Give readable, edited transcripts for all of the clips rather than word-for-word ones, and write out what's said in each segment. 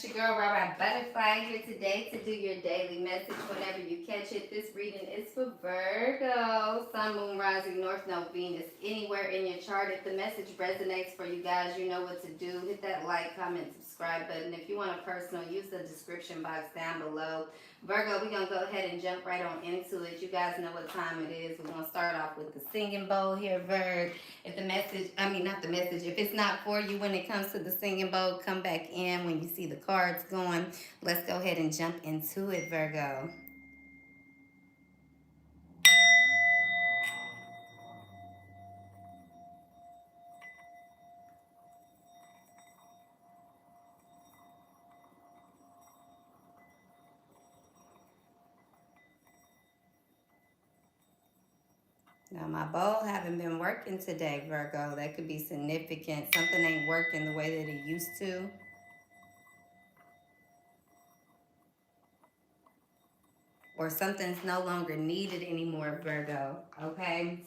It's your girl, Butterfly, here today to do your daily message whenever you catch it. This reading is for Virgo, Sun, Moon, Rising, North Node, Venus, anywhere in your chart. If the message resonates for you guys, you know what to do. Hit that like, comment, subscribe button. If you want a personal, use the description box down below. Virgo, we're going to go ahead and jump right on into it. You guys know what time it is. We're going to start off with the singing bowl here, Virg. If the message, not the message, if it's not for you when it comes to the singing bowl, come back in when you see the cards going. Let's go ahead and jump into it, Virgo. Now, my bowl haven't been working today, Virgo. That could be significant. Something ain't working the way that it used to. Or something's no longer needed anymore, Virgo, okay?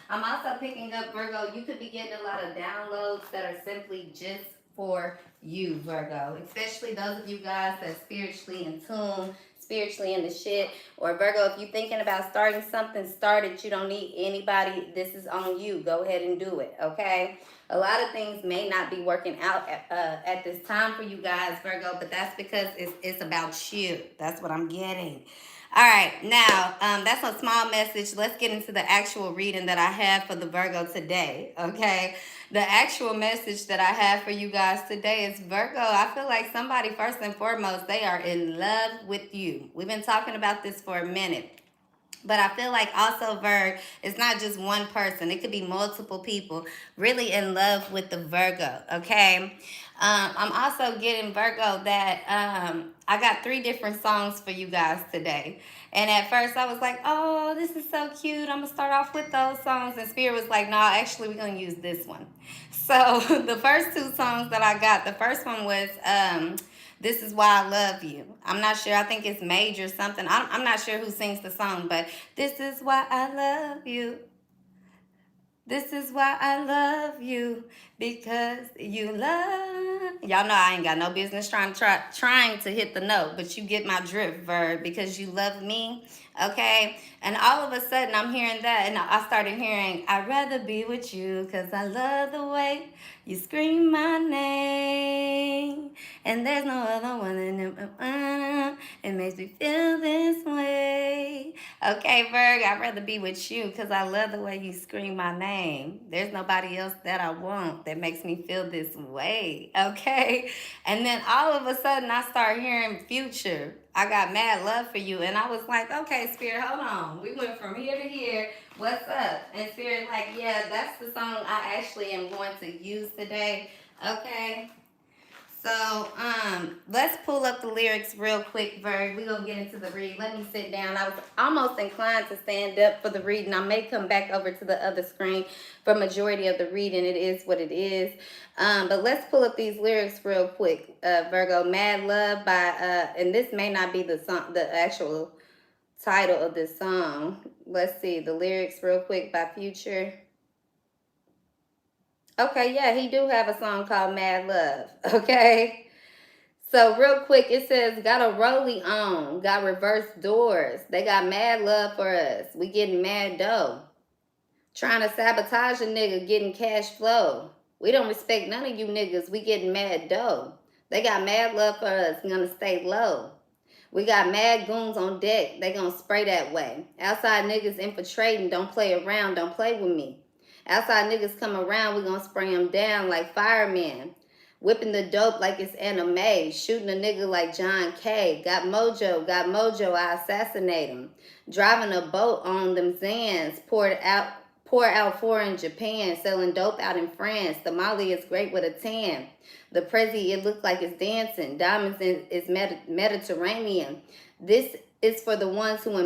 I'm also picking up, Virgo, you could be getting a lot of downloads that are simply just for you, Virgo. Especially those of you guys that's spiritually in tune, spiritually in the shit. Or Virgo, if you're thinking about starting something, start it. You don't need anybody. This is on you. Go ahead and do it, okay? A lot of things may not be working out at this time for you guys, Virgo, but that's because it's about you. That's what I'm getting. All right, now, that's a small message. Let's get into the actual reading that I have for the Virgo today, okay? The actual message that I have for you guys today is, Virgo, I feel like somebody, first and foremost, they are in love with you. We've been talking about this for a minute. But I feel like also, Virg, it's not just one person. It could be multiple people really in love with the Virgo, okay? I'm also getting, Virgo, that I got 3 different songs for you guys today. And at first I was like, oh, this is so cute. I'm going to start off with those songs. And Spirit was like, no, actually, we're going to use this one. So the first 2 songs that I got, the first one was... This Is Why I Love You. I'm not sure. I think it's Major something. I'm not sure who sings the song, but this is why I love you. This is why I love you, because you love... Y'all know I ain't got no business trying to hit the note, but you get my drift, Verb, because you love me, okay? And all of a sudden, I'm hearing that, and I started hearing, I'd rather be with you, because I love the way you scream my name, and there's no other one, it makes me feel this way. Okay, Virg, I'd rather be with you because I love the way you scream my name. There's nobody else that I want that makes me feel this way, okay? And then all of a sudden, I start hearing Future. I got mad love for you. And I was like, okay, Spirit, hold on. We went from here to here. What's up? And Spirit like, yeah, that's the song I actually am going to use today, okay? So, let's pull up the lyrics real quick, Virg. We're going to get into the read. Let me sit down. I was almost inclined to stand up for the reading. I may come back over to the other screen for majority of the reading. It is what it is. But let's pull up these lyrics real quick, Virgo. Mad Love by, and this may not be the song, the actual title of this song. Let's see the lyrics real quick by Future. Okay, yeah, he do have a song called Mad Love, okay? So real quick, it says, got a rollie on, got reverse doors. They got mad love for us. We getting mad dough. Trying to sabotage a nigga, getting cash flow. We don't respect none of you niggas. We getting mad dough. They got mad love for us. We gonna stay low. We got mad goons on deck. They gonna spray that way. Outside niggas infiltrating. Don't play around. Don't play with me. Outside niggas come around, we gonna spray them down like firemen. Whipping the dope like it's anime. Shooting a nigga like John K. Got mojo, I assassinate him. Driving a boat on them Zans. Pour out 4 in Japan. Selling dope out in France. The Molly is great with a tan. The Prezi, it looks like it's dancing. Diamonds is Mediterranean. This is for the ones who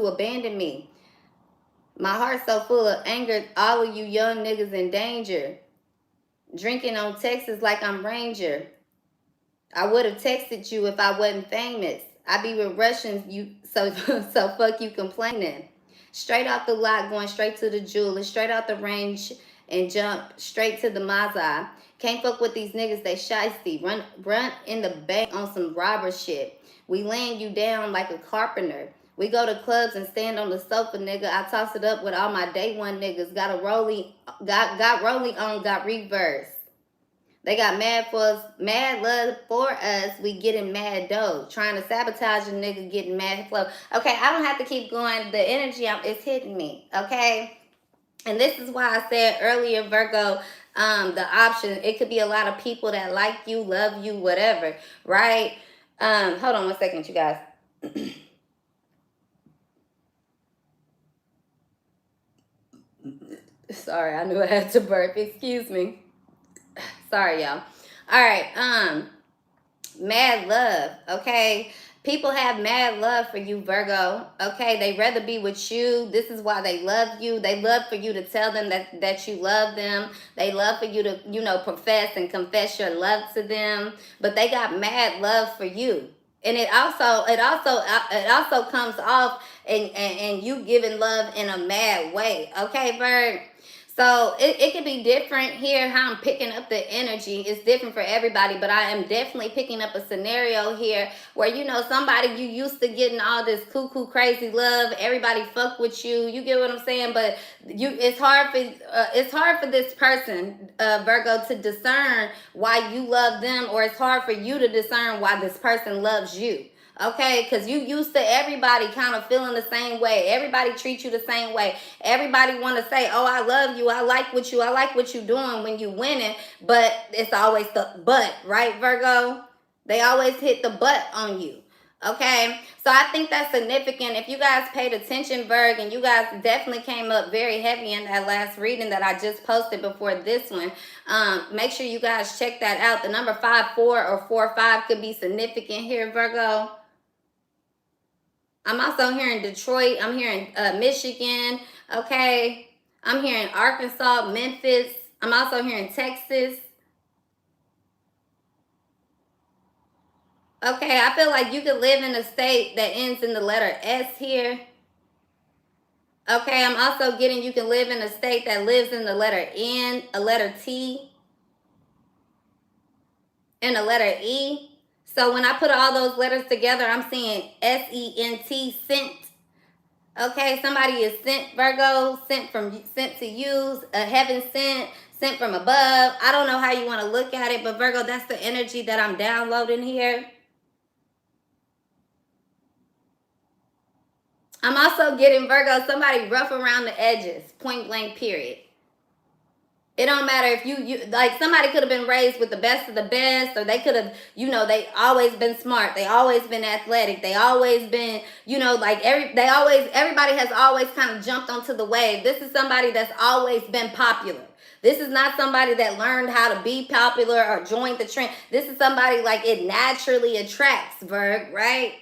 abandoned me. My heart's so full of anger, all of you young niggas in danger. Drinking on Texas like I'm Ranger. I would have texted you if I wasn't famous. I be with Russians, so fuck you complaining. Straight off the lot, going straight to the jewel. Straight out the range, and jump straight to the maza. Can't fuck with these niggas, they shiesty. Run in the bank on some robber shit. We laying you down like a carpenter. We go to clubs and stand on the sofa, nigga. I toss it up with all my day one niggas. Got a rollie, got rollie on, got reverse. They got mad for us, mad love for us. We getting mad dough. Trying to sabotage a nigga, getting mad flow. Okay, I don't have to keep going. The energy is hitting me. Okay, and this is why I said earlier, Virgo, the option. It could be a lot of people that like you, love you, whatever. Right? Hold on one second, you guys. Sorry, I knew I had to burp. Excuse me. Sorry, y'all. All right. Mad love. Okay. People have mad love for you, Virgo. Okay. They rather be with you. This is why they love you. They love for you to tell them that you love them. They love for you to, profess and confess your love to them. But they got mad love for you. And it also comes off and you giving love in a mad way. Okay, Virg? So it could be different here, how I'm picking up the energy. It's different for everybody, but I am definitely picking up a scenario here where, somebody you used to getting all this cuckoo crazy love. Everybody fuck with you. You get what I'm saying? But it's hard for this person, Virgo, to discern why you love them, or it's hard for you to discern why this person loves you. Okay, because you used to everybody kind of feeling the same way. Everybody treats you the same way. Everybody want to say, oh, I love you. I like what you doing when you winning. But it's always the but, right, Virgo? They always hit the but on you. Okay, so I think that's significant. If you guys paid attention, Virg, and you guys definitely came up very heavy in that last reading that I just posted before this one, make sure you guys check that out. The number 5-4 or 4-5 could be significant here, Virgo. I'm also hearing Detroit. I'm hearing Michigan. Okay. I'm hearing Arkansas, Memphis. I'm also hearing Texas. Okay. I feel like you could live in a state that ends in the letter S here. Okay. I'm also getting you can live in a state that lives in the letter N, a letter T, and a letter E. So when I put all those letters together, I'm seeing S-E-N-T, sent. Okay, somebody is sent, Virgo, sent to you, a heaven sent from above. I don't know how you want to look at it, but Virgo, that's the energy that I'm downloading here. I'm also getting, Virgo, somebody rough around the edges, point blank, period. It don't matter if you like, somebody could have been raised with the best of the best, or they could have, they always been smart. They always been athletic. They always been, everybody has always kind of jumped onto the wave. This is somebody that's always been popular. This is not somebody that learned how to be popular or joined the trend. This is somebody like it naturally attracts, Virg, right?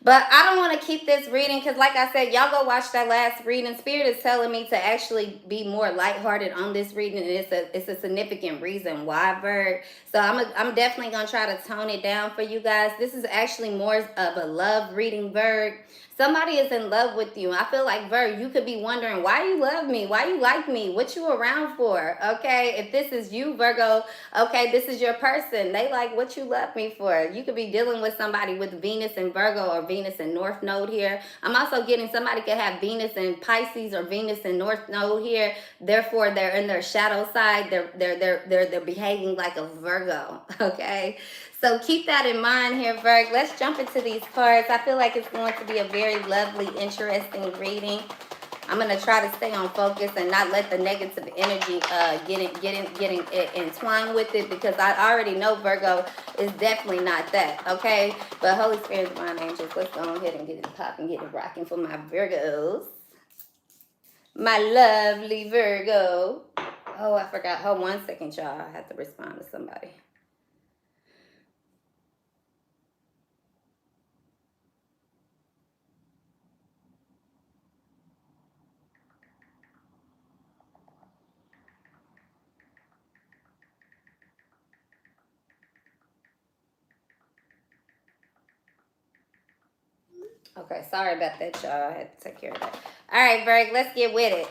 But I don't want to keep this reading because, like I said, y'all go watch that last reading. Spirit is telling me to actually be more lighthearted on this reading, and it's a significant reason why, Virg. So I'm definitely gonna try to tone it down for you guys. This is actually more of a love reading, Virg. Somebody is in love with you. I feel like, Virg, you could be wondering why you love me, why you like me, what you around for. Okay, if this is you, Virgo, okay, this is your person. They like what you love me for. You could be dealing with somebody with Venus and Virgo or Venus and North Node here. I'm also getting somebody could have Venus and Pisces or Venus and North Node here. Therefore, they're in their shadow side. They're behaving like a Virgo. Okay. So keep that in mind here, Virg. Let's jump into these cards. I feel like it's going to be a very lovely, interesting reading. I'm going to try to stay on focus and not let the negative energy getting entwined with it, because I already know Virgo is definitely not that, okay? But Holy Spirit, divine angels, let's go ahead and get it popping, get it rocking for my Virgos. My lovely Virgo. Oh, I forgot. Hold 1 second, y'all. I have to respond to somebody. Okay, sorry about that, y'all. I had to take care of that. All right, Virgo, let's get with it.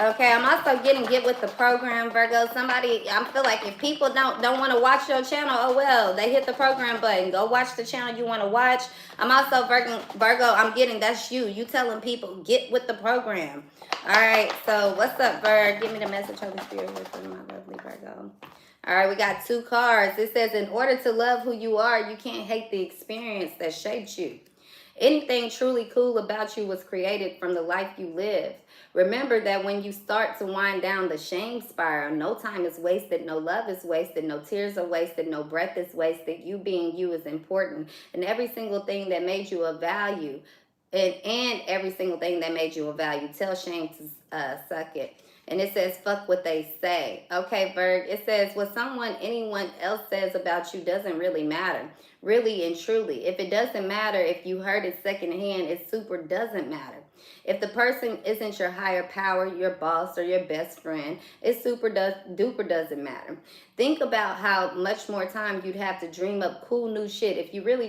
Okay, I'm also getting get with the program, Virgo. Somebody, I feel like if people don't want to watch your channel, oh well, they hit the program button. Go watch the channel you want to watch. I'm also Virgo. I'm getting that's you. You telling people get with the program. All right. So what's up, Virgo? Give me the message, Holy Spirit, for my lovely Virgo. All right, we got 2 cards. It says, in order to love who you are, you can't hate the experience that shaped you. Anything truly cool about you was created from the life you lived. Remember that when you start to wind down the shame spiral, no time is wasted, no love is wasted, no tears are wasted, no breath is wasted. You being you is important. And every single thing that made you of value, and every single thing that made you of value, tell shame to suck it. And it says, fuck what they say. Okay, Virg, it says, what anyone else says about you doesn't really matter. Really and truly. If it doesn't matter, if you heard it secondhand, it super doesn't matter. If the person isn't your higher power, your boss, or your best friend, it duper doesn't matter. Think about how much more time you'd have to dream up cool new shit if you really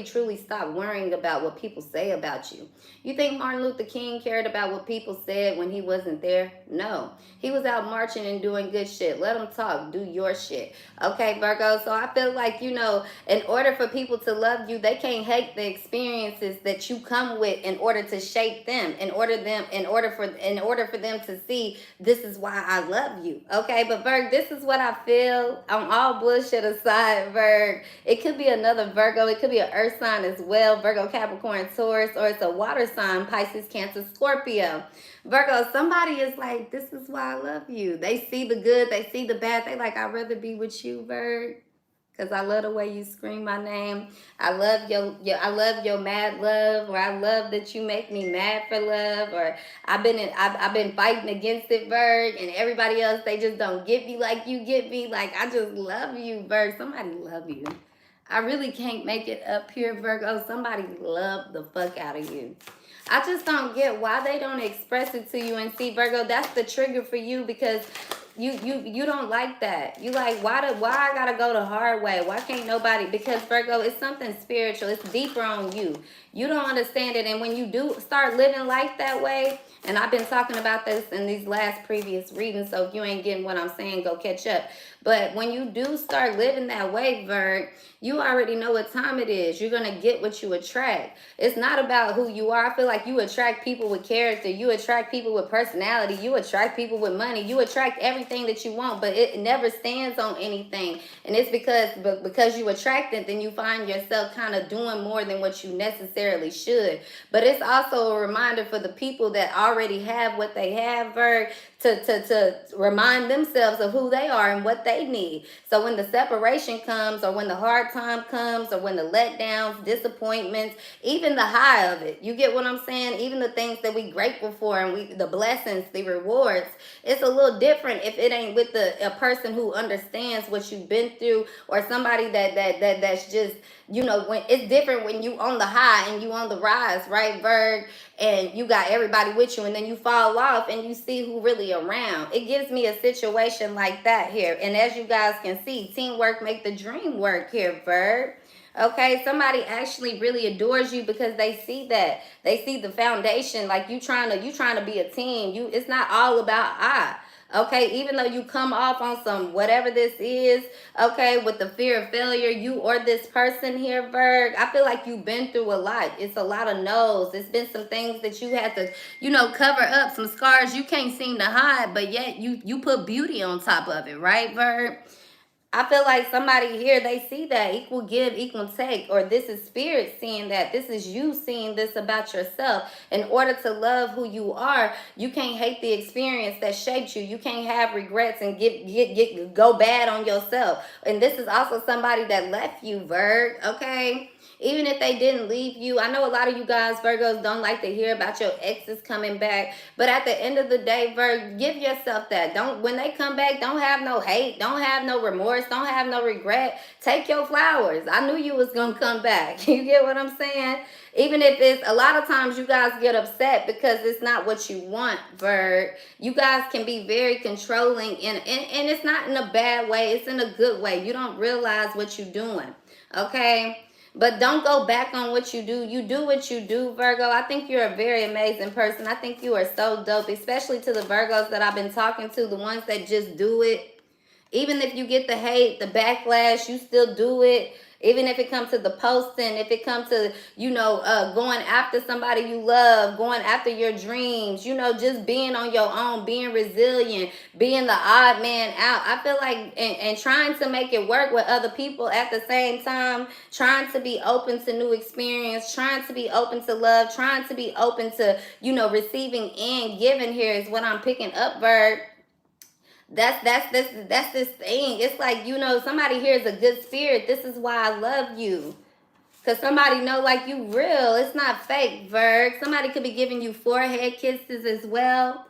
truly stop worrying about what people say about you. You think Martin Luther King cared about what people said when he wasn't there? No. He was out marching and doing good shit. Let them talk. Do your shit. Okay, Virgo? So I feel like, in order for people to love you, they can't hate the experiences that you come with in order to shape them, in order for them to see this is why I love you. Okay, but Virg, this is what I feel. I'm all bullshit aside, Virg. It could be another Virgo. It could be an earth sign as well. Virgo, Capricorn, Taurus, or it's a water sign, Pisces, Cancer, Scorpio. Virgo, somebody is like, this is why I love you. They see the good, they see the bad. They like, I'd rather be with you, Virg. Because I love the way you scream my name. I love I love your mad love, or I love that you make me mad for love, or I've been fighting against it, Virg, and everybody else, they just don't get me like you get me. Like, I just love you, Virg. Somebody love you. I really can't make it up here, Virgo. Somebody love the fuck out of you. I just don't get why they don't express it to you. And see, Virgo, that's the trigger for you, because you don't like that. You like, why I gotta go the hard way? Why can't nobody? Because Virgo, it's something spiritual. It's deeper on you. You don't understand it. And when you do start living life that way, and I've been talking about this in these last previous readings, so if you ain't getting what I'm saying, go catch up. But when you do start living that way, Virg, you already know what time it is. You're going to get what you attract. It's not about who you are. I feel like you attract people with character. You attract people with personality. You attract people with money. You attract everything that you want, but it never stands on anything. And it's because you attract it, then you find yourself kind of doing more than what you necessarily should. But it's also a reminder for the people that already have what they have, Virg, to remind themselves of who they are and what they need. So when the separation comes, or when the hard time comes, or when the letdowns, disappointments, even the high of it, you get what I'm saying? Even the things that we grateful for, and the blessings, the rewards, it's a little different if it ain't with a person who understands what you've been through, or somebody that's just, when it's different when you on the high and you on the rise, right, Virg? And you got everybody with you, and then you fall off and you see who really around. It gives me a situation like that here. And as you guys can see, teamwork make the dream work here, Virg. Okay, somebody actually really adores you because they see that. They see the foundation. Like you trying to be a team. It's not all about I. Okay, even though you come off on some whatever this is, okay, with the fear of failure, you or this person here, Virg, I feel like you've been through a lot. It's a lot of no's. It's been some things that you had to, cover up, some scars you can't seem to hide, but yet you put beauty on top of it, right, Virg? I feel like somebody here, they see that equal give, equal take, or this is spirit seeing that. This is you seeing this about yourself. In order to love who you are, you can't hate the experience that shaped you. You can't have regrets and go bad on yourself. And this is also somebody that left you, Virg, okay? Even if they didn't leave you, I know a lot of you guys, Virgos, don't like to hear about your exes coming back. But at the end of the day, Virg, give yourself that. When they come back, don't have no hate. Don't have no remorse. Don't have no regret. Take your flowers. I knew you was going to come back. You get what I'm saying? Even if it's a lot of times you guys get upset because it's not what you want, Virg. You guys can be very controlling, and it's not in a bad way. It's in a good way. You don't realize what you're doing. Okay? But don't go back on what you do. You do what you do, Virgo. I think you're a very amazing person. I think you are so dope, especially to the Virgos that I've been talking to, the ones that just do it. Even if you get the hate, the backlash, you still do it. Even if it comes to the posting, if it comes to, going after somebody you love, going after your dreams, just being on your own, being resilient, being the odd man out. I feel like, and trying to make it work with other people at the same time, trying to be open to new experience, trying to be open to love, trying to be open to, receiving and giving here is what I'm picking up, Virg. That's this thing. It's like, somebody here is a good spirit. This is why I love you. Cause somebody know like you real. It's not fake, Virg. Somebody could be giving you forehead kisses as well.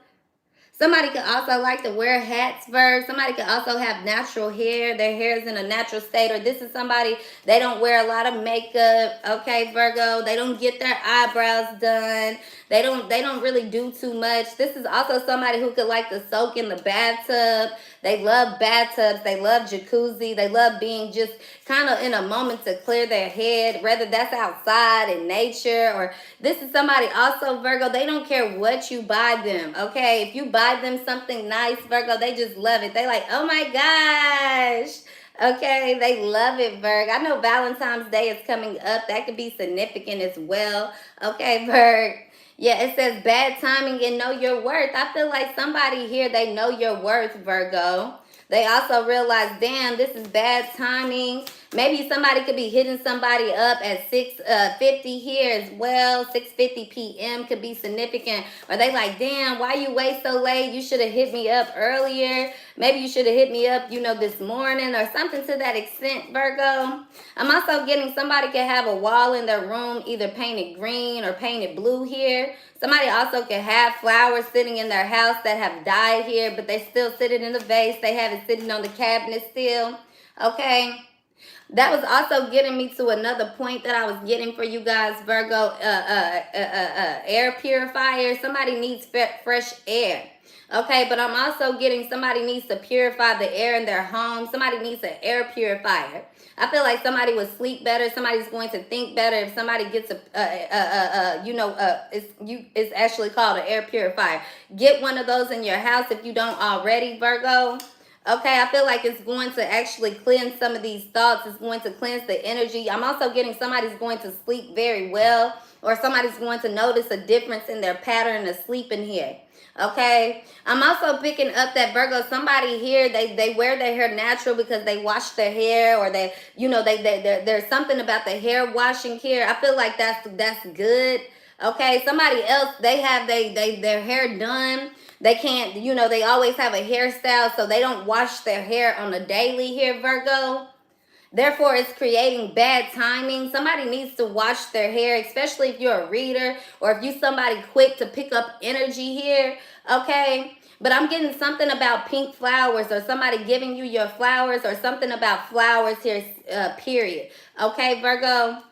Somebody could also like to wear hats, Virg. Somebody could also have natural hair. Their hair is in a natural state. Or this is somebody, they don't wear a lot of makeup. Okay, Virgo. They don't get their eyebrows done. They don't really do too much. This is also somebody who could like to soak in the bathtub. They love bathtubs. They love jacuzzi. They love being just kind of in a moment to clear their head, whether that's outside in nature or this is somebody also, Virgo, they don't care what you buy them, okay? If you buy them something nice, Virgo, they just love it. They like, oh my gosh. Okay, they love it, Virg. I know Valentine's Day is coming up. That could be significant as well. Okay, Virg. Yeah, it says bad timing and know your worth. I feel like somebody here, they know your worth, Virgo. They also realize, damn, this is bad timing. Maybe somebody could be hitting somebody up at 6:50 here as well. 6:50 p.m. could be significant. Or they like, damn, why you wait so late? You should have hit me up earlier. Maybe you should have hit me up, this morning or something to that extent, Virgo. I'm also getting somebody could have a wall in their room either painted green or painted blue here. Somebody also could have flowers sitting in their house that have died here, but they still sitting in the vase. They have it sitting on the cabinet still. Okay. That was also getting me to another point that I was getting for you guys, Virgo. Air purifier. Somebody needs fresh air. Okay, but I'm also getting somebody needs to purify the air in their home. Somebody needs an air purifier. I feel like somebody would sleep better. Somebody's going to think better if somebody gets it's actually called an air purifier. Get one of those in your house if you don't already, Virgo. Okay, I feel like it's going to actually cleanse some of these thoughts. It's going to cleanse the energy. I'm also getting somebody's going to sleep very well, or somebody's going to notice a difference in their pattern of sleeping here. Okay, I'm also picking up that Virgo, somebody here, they wear their hair natural because they wash their hair, or there's something about the hair washing here. I feel like that's good. Okay, somebody else, they have their hair done. They can't, they always have a hairstyle, so they don't wash their hair on a daily here, Virgo. Therefore, it's creating bad timing. Somebody needs to wash their hair, especially if you're a reader or if you're somebody quick to pick up energy here, okay? But I'm getting something about pink flowers or somebody giving you your flowers or something about flowers here, period. Okay, Virgo?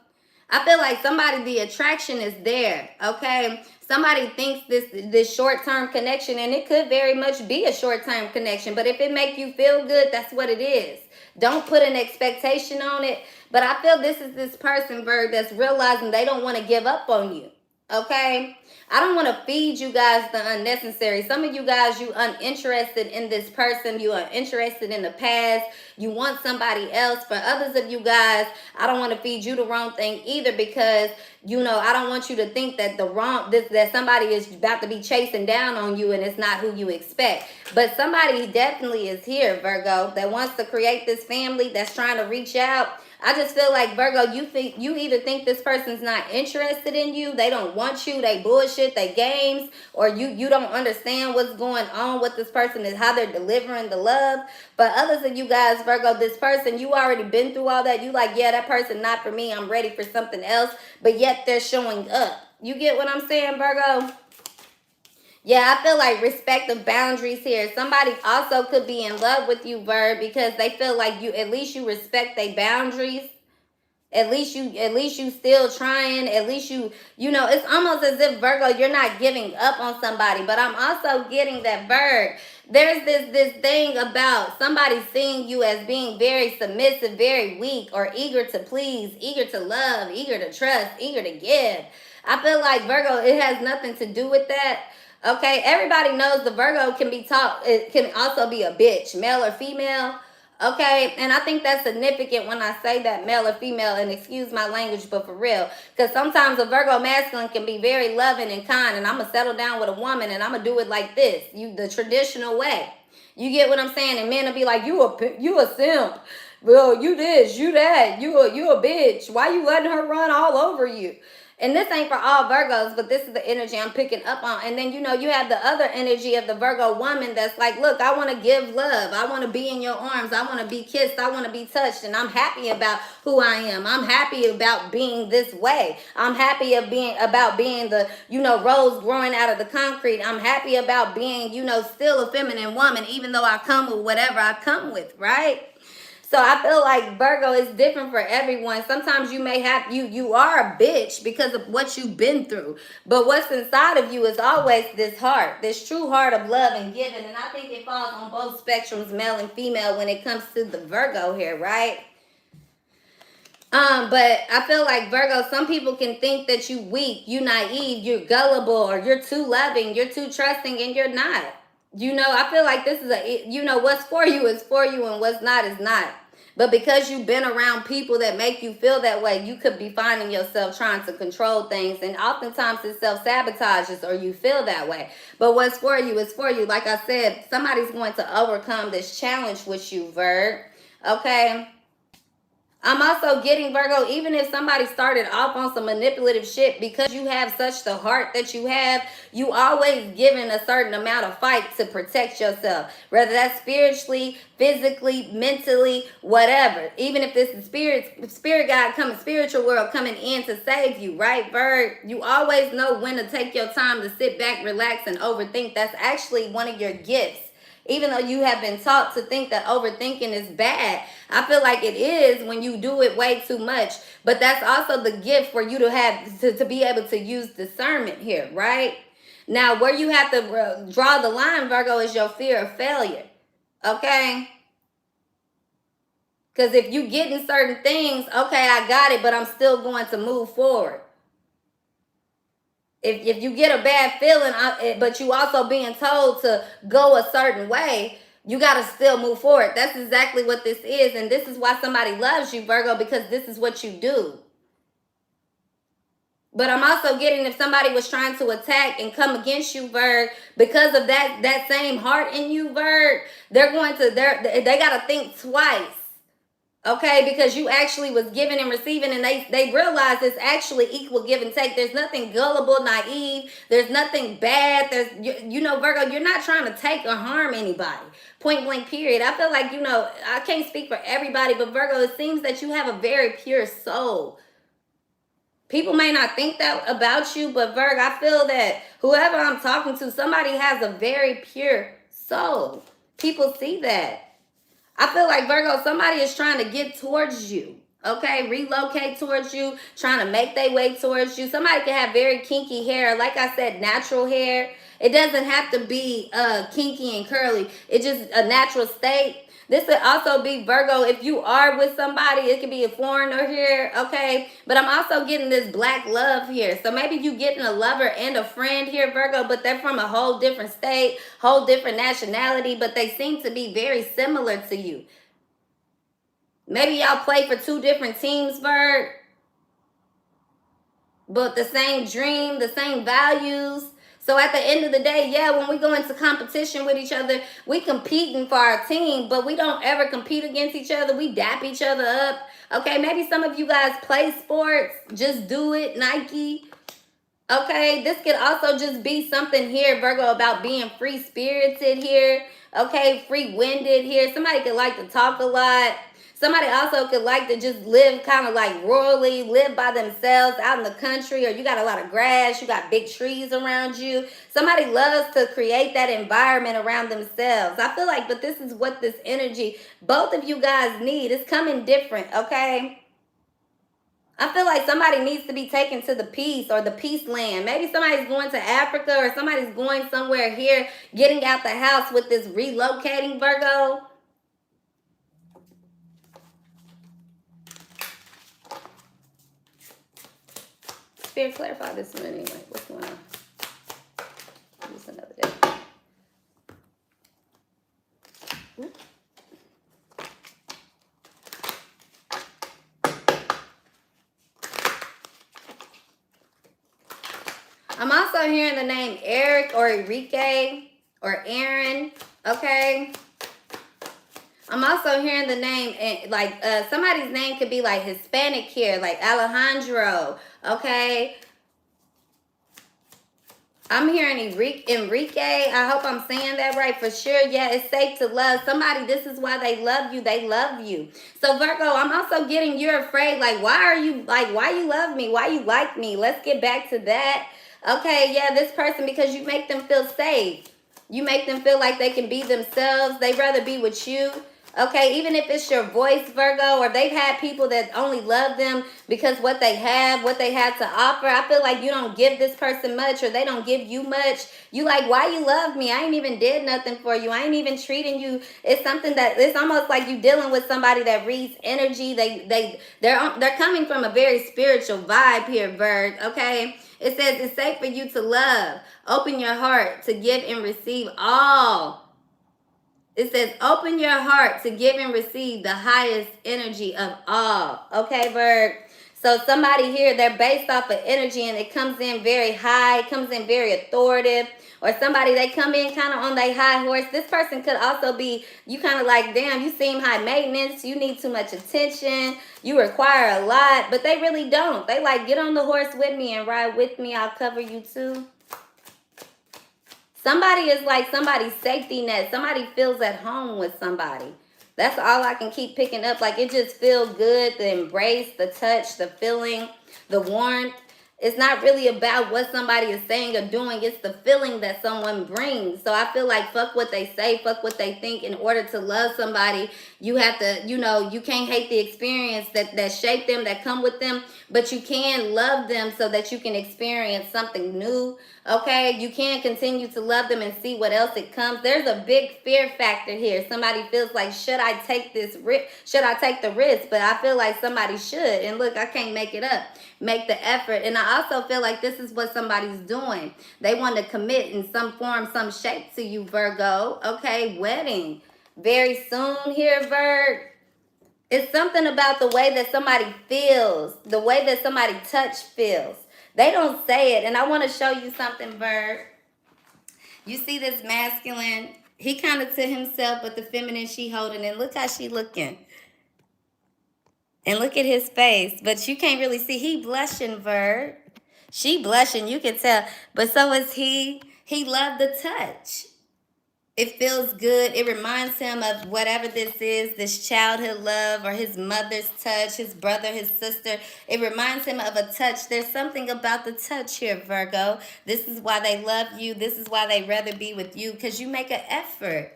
I feel like somebody, the attraction is there, okay? Somebody thinks this short-term connection, and it could very much be a short-term connection, but if it make you feel good, that's what it is. Don't put an expectation on it. But I feel this is this person, Virg, that's realizing they don't want to give up on you. Okay? I don't want to feed you guys the unnecessary. Some of you guys, you uninterested in this person. You are interested in the past. You want somebody else. For others of you guys, I don't want to feed you the wrong thing either, because, I don't want you to think that that somebody is about to be chasing down on you and it's not who you expect. But somebody definitely is here, Virgo, that wants to create this family, that's trying to reach out. I just feel like, Virgo, you either think this person's not interested in you, they don't want you, they bullshit, they games, or you don't understand what's going on with this person and how they're delivering the love. But others of you guys, Virgo, this person, you already been through all that. You like, yeah, that person not for me, I'm ready for something else, but yet they're showing up. You get what I'm saying, Virgo? Yeah, I feel like respect the boundaries here. Somebody also could be in love with you, Virg, because they feel like at least you respect their boundaries. At least you still trying. At least you know, it's almost as if Virgo, you're not giving up on somebody. But I'm also getting that there's this thing about somebody seeing you as being very submissive, very weak, or eager to please, eager to love, eager to trust, eager to give. I feel like Virgo, it has nothing to do with that. Okay, everybody knows the Virgo can be taught. It can also be a bitch, male or female. Okay, and I think that's significant when I say that, male or female, and excuse my language, but for real. Because sometimes a Virgo masculine can be very loving and kind, and I'm going to settle down with a woman, and I'm going to do it like this, the traditional way. You get what I'm saying? And men will be like, you a simp. Well, you this, you that, you a bitch. Why you letting her run all over you? And this ain't for all Virgos, but this is the energy I'm picking up on. And then, you know, you have the other energy of the Virgo woman that's like, look, I want to give love. I want to be in your arms. I want to be kissed. I want to be touched. And I'm happy about who I am. I'm happy about being this way. I'm happy about being the, you know, rose growing out of the concrete. I'm happy about being, you know, still a feminine woman, even though I come with whatever I come with, right? So I feel like Virgo is different for everyone. Sometimes you may have, you are a bitch because of what you've been through. But what's inside of you is always this heart, this true heart of love and giving. And I think it falls on both spectrums, male and female, when it comes to the Virgo here, right? But I feel like Virgo, some people can think that you weak, you naive, you're gullible, or you're too loving, you're too trusting, and you're not. You know, I feel like this is you know, what's for you is for you and what's not is not. But because you've been around people that make you feel that way, you could be finding yourself trying to control things. And oftentimes it self-sabotages or you feel that way. But what's for you is for you. Like I said, somebody's going to overcome this challenge with you, Virg. Okay? I'm also getting, Virgo, even if somebody started off on some manipulative shit, because you have such the heart that you have, you always given a certain amount of fight to protect yourself. Whether that's spiritually, physically, mentally, whatever. Even if this is spirit guide coming, spiritual world coming in to save you, right, Virg? You always know when to take your time to sit back, relax, and overthink. That's actually one of your gifts. Even though you have been taught to think that overthinking is bad, I feel like it is when you do it way too much. But that's also the gift for you to have to be able to use discernment here, right? Now, where you have to draw the line, Virgo, is your fear of failure, okay? Because if you get in certain things, okay, I got it, but I'm still going to move forward. If you get a bad feeling, but you also being told to go a certain way, you got to still move forward. That's exactly what this is. And this is why somebody loves you, Virgo, because this is what you do. But I'm also getting, if somebody was trying to attack and come against you, Virg, because of that same heart in you, Virg, they got to think twice. Okay, because you actually was giving and receiving, and they realize it's actually equal give and take. There's nothing gullible, naive. There's nothing bad. You know, Virgo, you're not trying to take or harm anybody. Point blank, period. I feel like, you know, I can't speak for everybody, but Virgo, it seems that you have a very pure soul. People may not think that about you, but Virgo, I feel that whoever I'm talking to, somebody has a very pure soul. People see that. I feel like, Virgo, somebody is trying to get towards you, okay? Relocate towards you, trying to make their way towards you. Somebody can have very kinky hair. Like I said, natural hair. It doesn't have to be kinky and curly. It's just a natural state. This could also be, Virgo, if you are with somebody, it could be a foreigner here, okay? But I'm also getting this black love here. So maybe you getting a lover and a friend here, Virgo, but they're from a whole different state, whole different nationality, but they seem to be very similar to you. Maybe y'all play for two different teams, Virg, but the same dream, the same values. So at the end of the day, yeah, when we go into competition with each other, we competing for our team, but we don't ever compete against each other. We dap each other up. Okay, maybe some of you guys play sports. Just do it, Nike. Okay, this could also just be something here, Virgo, about being free-spirited here. Okay, free-winded here. Somebody could like to talk a lot. Somebody also could like to just live kind of like royally, live by themselves out in the country, or you got a lot of grass, you got big trees around you. Somebody loves to create that environment around themselves. I feel like, but this is what this energy, both of you guys need. It's coming different, okay? I feel like somebody needs to be taken to the peace or the peace land. Maybe somebody's going to Africa or somebody's going somewhere here, getting out the house with this relocating, Virgo. Spirit, clarify this one anyway. What's going on? Just another day. I'm also hearing the name Eric or Enrique or Aaron, okay? I'm also hearing the name, like somebody's name could be like Hispanic here, like Alejandro, okay? I'm hearing Enrique. I hope I'm saying that right for sure. Yeah, it's safe to love somebody. This is why they love you. They love you. So Virgo, I'm also getting you're afraid. Like, why you love me? Why you like me? Let's get back to that. Okay, yeah, this person, because you make them feel safe. You make them feel like they can be themselves. They'd rather be with you. Okay, even if it's your voice, Virgo, or they've had people that only love them because what they have to offer. I feel like you don't give this person much, or they don't give you much. You like, why you love me? I ain't even did nothing for you. I ain't even treating you. It's something that it's almost like you dealing with somebody that reads energy. They're coming from a very spiritual vibe here, Virg. Okay. It says it's safe for you to love. Open your heart to give and receive all. It says, open your heart to give and receive the highest energy of all. Okay, Virg? So somebody here, they're based off of energy and it comes in very high, comes in very authoritative. Or somebody, they come in kind of on their high horse. This person could also be, you kind of like, damn, you seem high maintenance. You need too much attention. You require a lot. But they really don't. They like, get on the horse with me and ride with me. I'll cover you too. Somebody is like somebody's safety net. Somebody feels at home with somebody. That's all I can keep picking up. Like, it just feels good. The embrace, the touch, the feeling, the warmth. It's not really about what somebody is saying or doing. It's the feeling that someone brings. So I feel like fuck what they say, fuck what they think. In order to love somebody, you have to, you can't hate the experience that shaped them, that come with them. But you can love them so that you can experience something new. Okay, you can continue to love them and see what else it comes. There's a big fear factor here. Somebody feels like, should I take this risk? Should I take the risk? But I feel like somebody should. And look, I can't make it up. Make the effort. And I also feel like this is what somebody's doing. They want to commit in some form, some shape to you, Virgo. Okay, wedding. Very soon here, Virg. It's something about the way that somebody feels, the way that somebody touch feels. They don't say it. And I want to show you something, Virg. You see this masculine, he kind of to himself, but the feminine she holding. And look how she looking. And look at his face. But you can't really see. He blushing, Virg. She blushing, you can tell. But so is he. He loved the touch. It feels good. It reminds him of whatever this is, this childhood love or his mother's touch, his brother, his sister. It reminds him of a touch. There's something about the touch here, Virgo. This is why they love you. This is why they rather be with you, because you make an effort.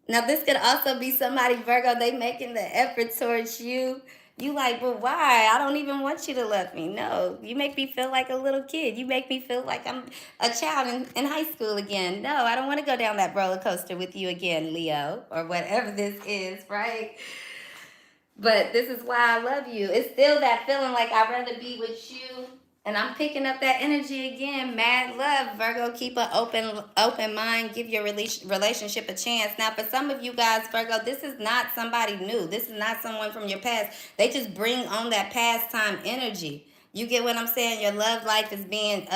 Now, this could also be somebody, Virgo, they making the effort towards you. You like, but why? I don't even want you to love me. No, you make me feel like a little kid. You make me feel like I'm a child in high school again. No, I don't want to go down that roller coaster with you again, Leo, or whatever this is, right? But this is why I love you. It's still that feeling like I'd rather be with you. And I'm picking up that energy again. Mad love, Virgo. Keep an open mind. Give your relationship a chance. Now, for some of you guys, Virgo, this is not somebody new. This is not someone from your past. They just bring on that pastime energy. You get what I'm saying? Your love life is being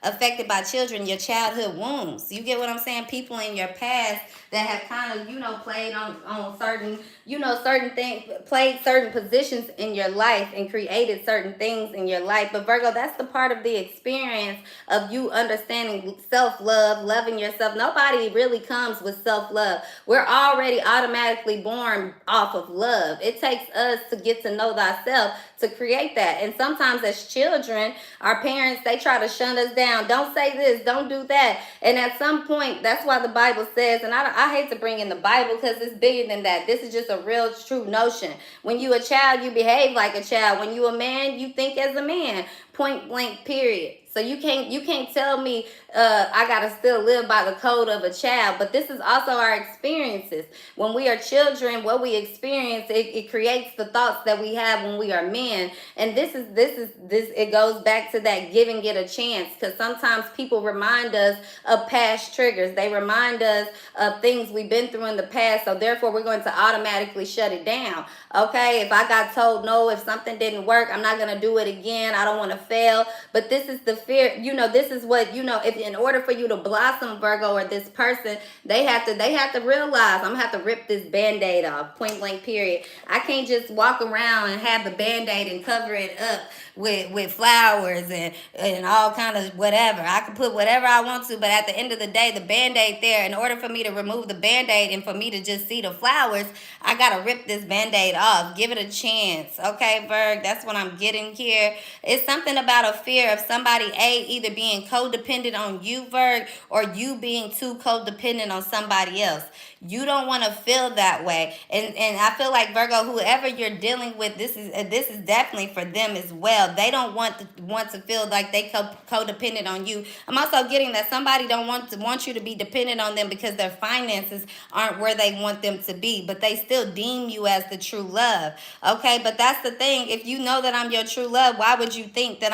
affected by children, your childhood wounds. You get what I'm saying? People in your past that have kind of, played on certain, certain things, played certain positions in your life and created certain things in your life. But Virgo, that's the part of the experience of you understanding self-love, loving yourself. Nobody really comes with self-love. We're already automatically born off of love. It takes us to get to know thyself to create that. And sometimes as as children, our parents, they try to shut us down. Don't say this, don't do that. And at some point, that's why the Bible says, and I hate to bring in the Bible because it's bigger than that. This is just a real true notion. When you a child, you behave like a child. When you a man, you think as a man. Point blank, period. So you can't tell me I gotta still live by the code of a child. But this is also our experiences. When we are children, what we experience, it creates the thoughts that we have when we are men. And this it goes back to that giving it a chance, because sometimes people remind us of past triggers. They remind us of things we've been through in the past. So therefore, we're going to automatically shut it down. Okay, if I got told no, if something didn't work, I'm not gonna do it again. I don't want to fail. But this is the fear. This is what, if in order for you to blossom, Virgo, or this person, they have to realize, I'm gonna have to rip this band-aid off, point blank, period. I can't just walk around and have the band-aid and cover it up with flowers and all kind of whatever. I can put whatever I want to, but at the end of the day, the band-aid there, in order for me to remove the band-aid and for me to just see the flowers, I gotta rip this band-aid off. Give it a chance. Okay, Virg, that's what I'm getting here. It's something about a fear of somebody, either being codependent on you, Virg, or you being too codependent on somebody else. You don't want to feel that way. And I feel like, Virgo, whoever you're dealing with, this is definitely for them as well. They don't want to feel like they codependent on you. I'm also getting that somebody don't want you to be dependent on them because their finances aren't where they want them to be, but they still deem you as the true love. Okay, but that's the thing. If you know that I'm your true love, why would you think that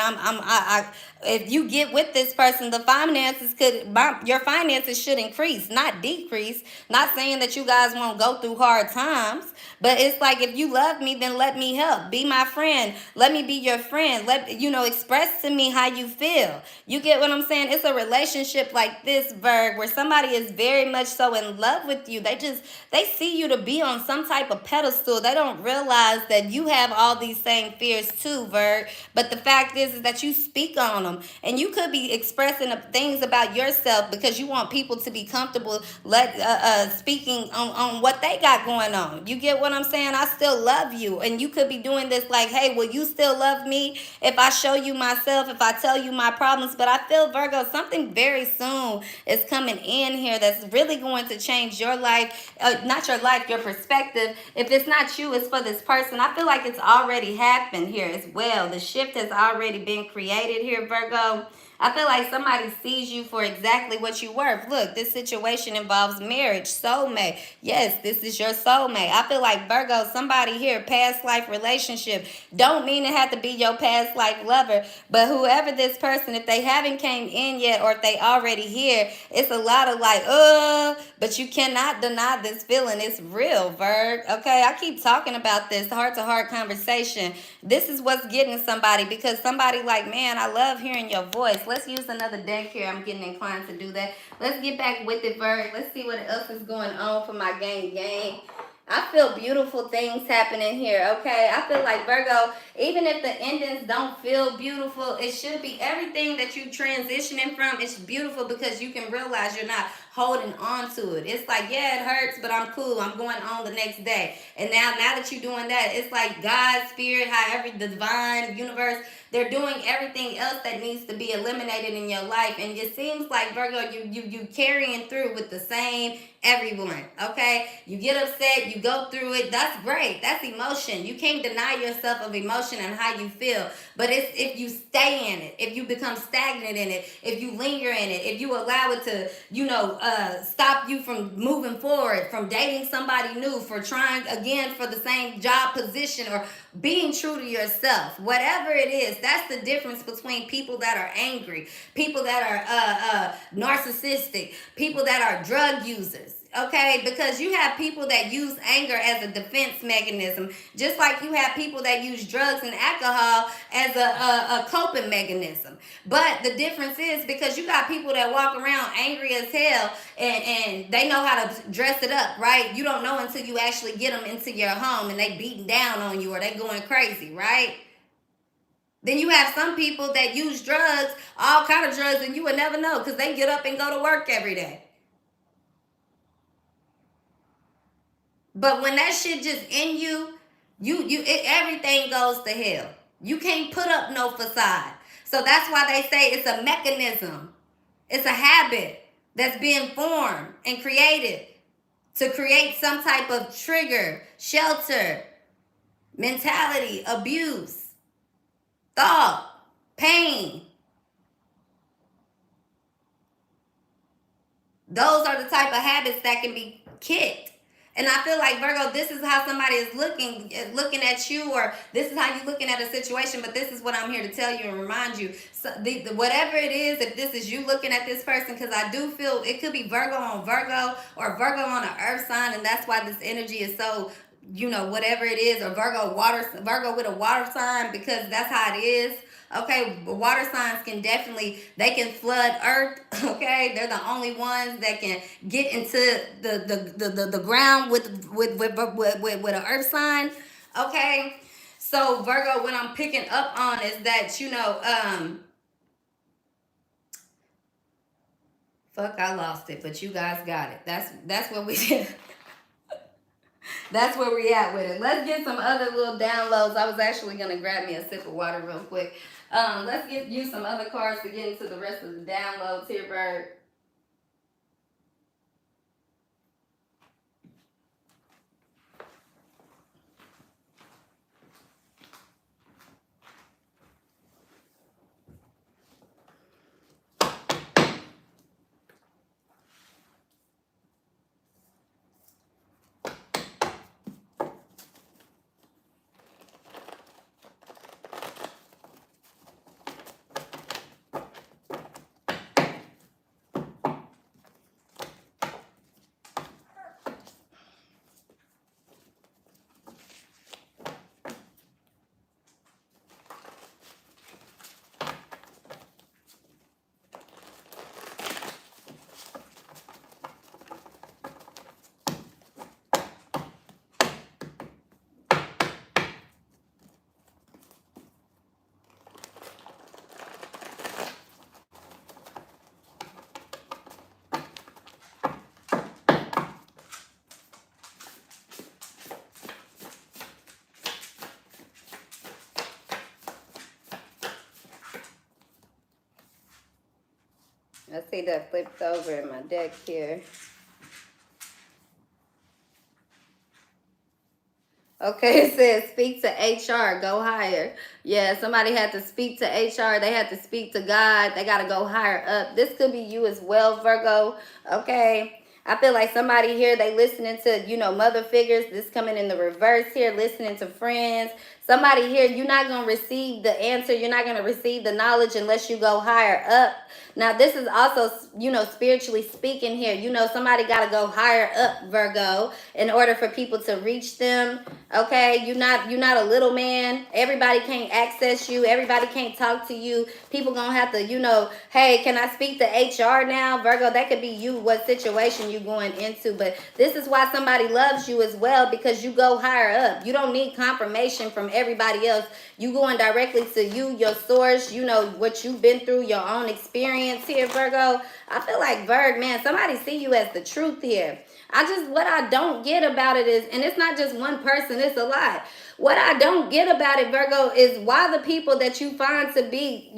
if you get with this person, your finances should increase, not decrease. Not saying that you guys won't go through hard times, but it's like, if you love me, then let me help. Be my friend. Let me be your friend. Express to me how you feel. You get what I'm saying? It's a relationship like this, Virg, where somebody is very much so in love with you. They see you to be on some type of pedestal. They don't realize that you have all these same fears too, Virg. But the fact is that you speak on them. And you could be expressing things about yourself because you want people to be comfortable speaking on what they got going on. You get what I'm saying? I still love you. And you could be doing this like, hey, will you still love me if I show you myself, if I tell you my problems? But I feel, Virgo, something very soon is coming in here that's really going to change your life. Not your life, your perspective. If it's not you, it's for this person. I feel like it's already happened here as well. The shift has already been created here, Virgo. I feel like somebody sees you for exactly what you worth. Look, this situation involves marriage, soulmate. Yes, this is your soulmate. I feel like, Virgo, somebody here, past life relationship. Don't mean it have to be your past life lover, but whoever this person, if they haven't came in yet or if they already here, it's a lot of like, but you cannot deny this feeling. It's real, Virg. Okay, I keep talking about this heart-to-heart conversation. This is what's getting somebody, because somebody like, man, I love hearing your voice. Let's use another deck here. I'm getting inclined to do that. Let's get back with it, Virg. Let's see what else is going on for my gang. I feel beautiful things happening here, okay? I feel like, Virgo, even if the endings don't feel beautiful, it should be everything that you transitioning from. It's beautiful because you can realize you're not holding on to it. It's like, yeah, it hurts, but I'm cool. I'm going on the next day. And now that you're doing that, it's like God, spirit, however, the divine universe, they're doing everything else that needs to be eliminated in your life. And it seems like, Virgo, you carrying through with the same everyone, okay? You get upset, you go through it. That's great. That's emotion. You can't deny yourself of emotion and how you feel. But it's if you stay in it, if you become stagnant in it, if you linger in it, if you allow it to, stop you from moving forward, from dating somebody new, for trying again for the same job position, or being true to yourself, whatever it is. That's the difference between people that are angry, people that are narcissistic, people that are drug users. Okay, because you have people that use anger as a defense mechanism, just like you have people that use drugs and alcohol as a coping mechanism. But the difference is, because you got people that walk around angry as hell and they know how to dress it up, right? You don't know until you actually get them into your home and they beating down on you or they going crazy, right? Then you have some people that use drugs, all kind of drugs, and you would never know because they get up and go to work every day. But when that shit just in you, everything goes to hell. You can't put up no facade. So that's why they say it's a mechanism. It's a habit that's being formed and created to create some type of trigger, shelter, mentality, abuse, thought, pain. Those are the type of habits that can be kicked. And I feel like, Virgo, this is how somebody is looking at you, or this is how you're looking at a situation, but this is what I'm here to tell you and remind you. So whatever it is, if this is you looking at this person, because I do feel it could be Virgo on Virgo or Virgo on an earth sign, and that's why this energy is so, whatever it is, or Virgo with a water sign, because that's how it is. Okay, water signs can definitely, they can flood earth. Okay, they're the only ones that can get into the ground with an earth sign. Okay, so Virgo, what I'm picking up on is that, fuck, I lost it, but you guys got it. That's what we did. That's where we at with it. Let's get some other little downloads. I was actually gonna grab me a sip of water real quick. Let's use some other cards to get into the rest of the downloads here, Bird. I see that flipped over in my deck here. Okay, it says speak to HR, go higher. Yeah, somebody had to speak to HR. They had to speak to God. They got to go higher up. This could be you as well, Virgo. Okay. I feel like somebody here, they listening to, mother figures. This coming in the reverse here, listening to friends. Somebody here, you're not going to receive the answer. You're not going to receive the knowledge unless you go higher up. Now, this is also, spiritually speaking here. Somebody got to go higher up, Virgo, in order for people to reach them. Okay, you're not a little man. Everybody can't access you. Everybody can't talk to you. People gonna have to, hey, can I speak to HR now, Virgo? That could be you, what situation you going into. But this is why somebody loves you as well, because you go higher up. You don't need confirmation from everybody else. You going directly to you, your source. What you've been through, your own experience here, Virgo. I feel like, Virg, man, somebody see you as the truth here. What I don't get about it is, and it's not just one person, it's a lot. What I don't get about it, Virgo, is why the people that you find to be,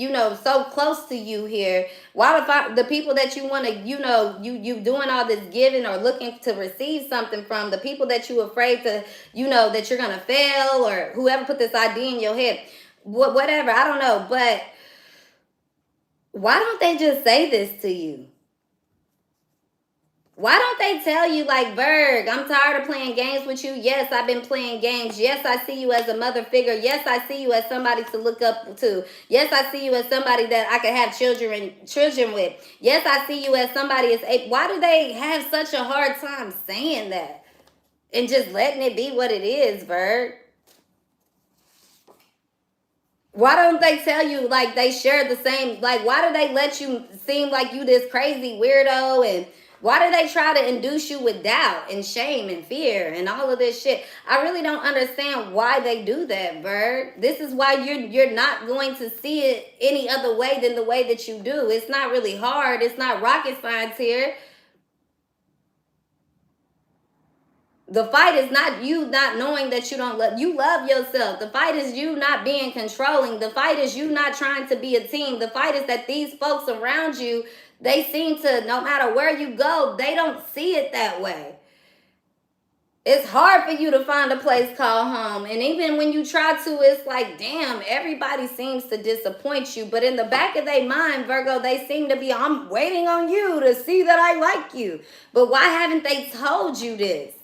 so close to you here, why the people that you want to, you doing all this giving or looking to receive something from, the people that you afraid to, that you're going to fail, or whoever put this idea in your head, whatever, I don't know, but why don't they just say this to you? Why don't they tell you, like, Virg, I'm tired of playing games with you. Yes, I've been playing games. Yes, I see you as a mother figure. Yes, I see you as somebody to look up to. Yes, I see you as somebody that I could have children with. Yes, I see you as somebody why do they have such a hard time saying that and just letting it be what it is, Virg? Why don't they tell you, like, they share the same, like, why do they let you seem like you this crazy weirdo, and why do they try to induce you with doubt and shame and fear and all of this shit? I really don't understand why they do that, Bird. This is why you're not going to see it any other way than the way that you do. It's not really hard. It's not rocket science here. The fight is not you not knowing that you don't love. You love yourself. The fight is you not being controlling. The fight is you not trying to be a team. The fight is that these folks around you, they seem to, no matter where you go, they don't see it that way. It's hard for you to find a place called home. And even when you try to, it's like, damn, everybody seems to disappoint you. But in the back of their mind, Virgo, they seem to be, I'm waiting on you to see that I like you. But why haven't they told you this?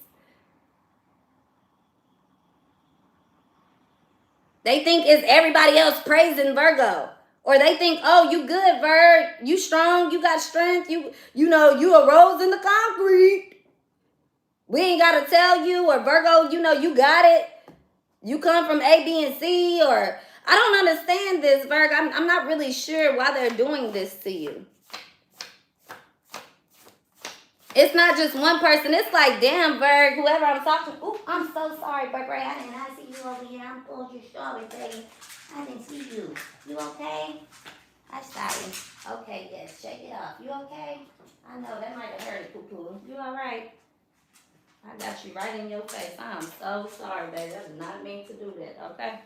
They think it's everybody else praising Virgo. Or they think, oh, you good, Virg. You strong. You got strength. You know, you a rose in the concrete. We ain't got to tell you. Or Virgo, you know, you got it. You come from A, B, and C. Or I don't understand this, Virg. I'm not really sure why they're doing this to you. It's not just one person. It's like, damn, Virg, whoever I'm talking to. Ooh, I'm so sorry, Burberry. I did not see you over here. I'm so sorry, baby. I didn't see you. You okay? I'm sorry. Okay, yes. Shake it off. You okay? I know, that might have hurt, poo-poo. You all right? I got you right in your face. I'm so sorry, baby. I did not mean to do that, okay?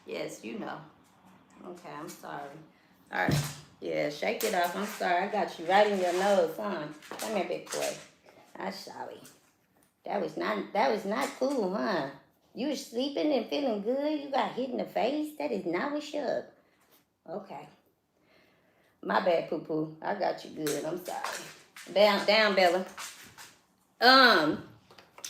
Yes, you know. Okay, I'm sorry. All right. Yeah, shake it off. I'm sorry. I got you right in your nose, huh? Come here, big boy. I'm sorry. That was not cool, huh? You were sleeping and feeling good. You got hit in the face. That is not what's up. Okay. My bad, poo-poo. I got you good. I'm sorry. Down, Bella.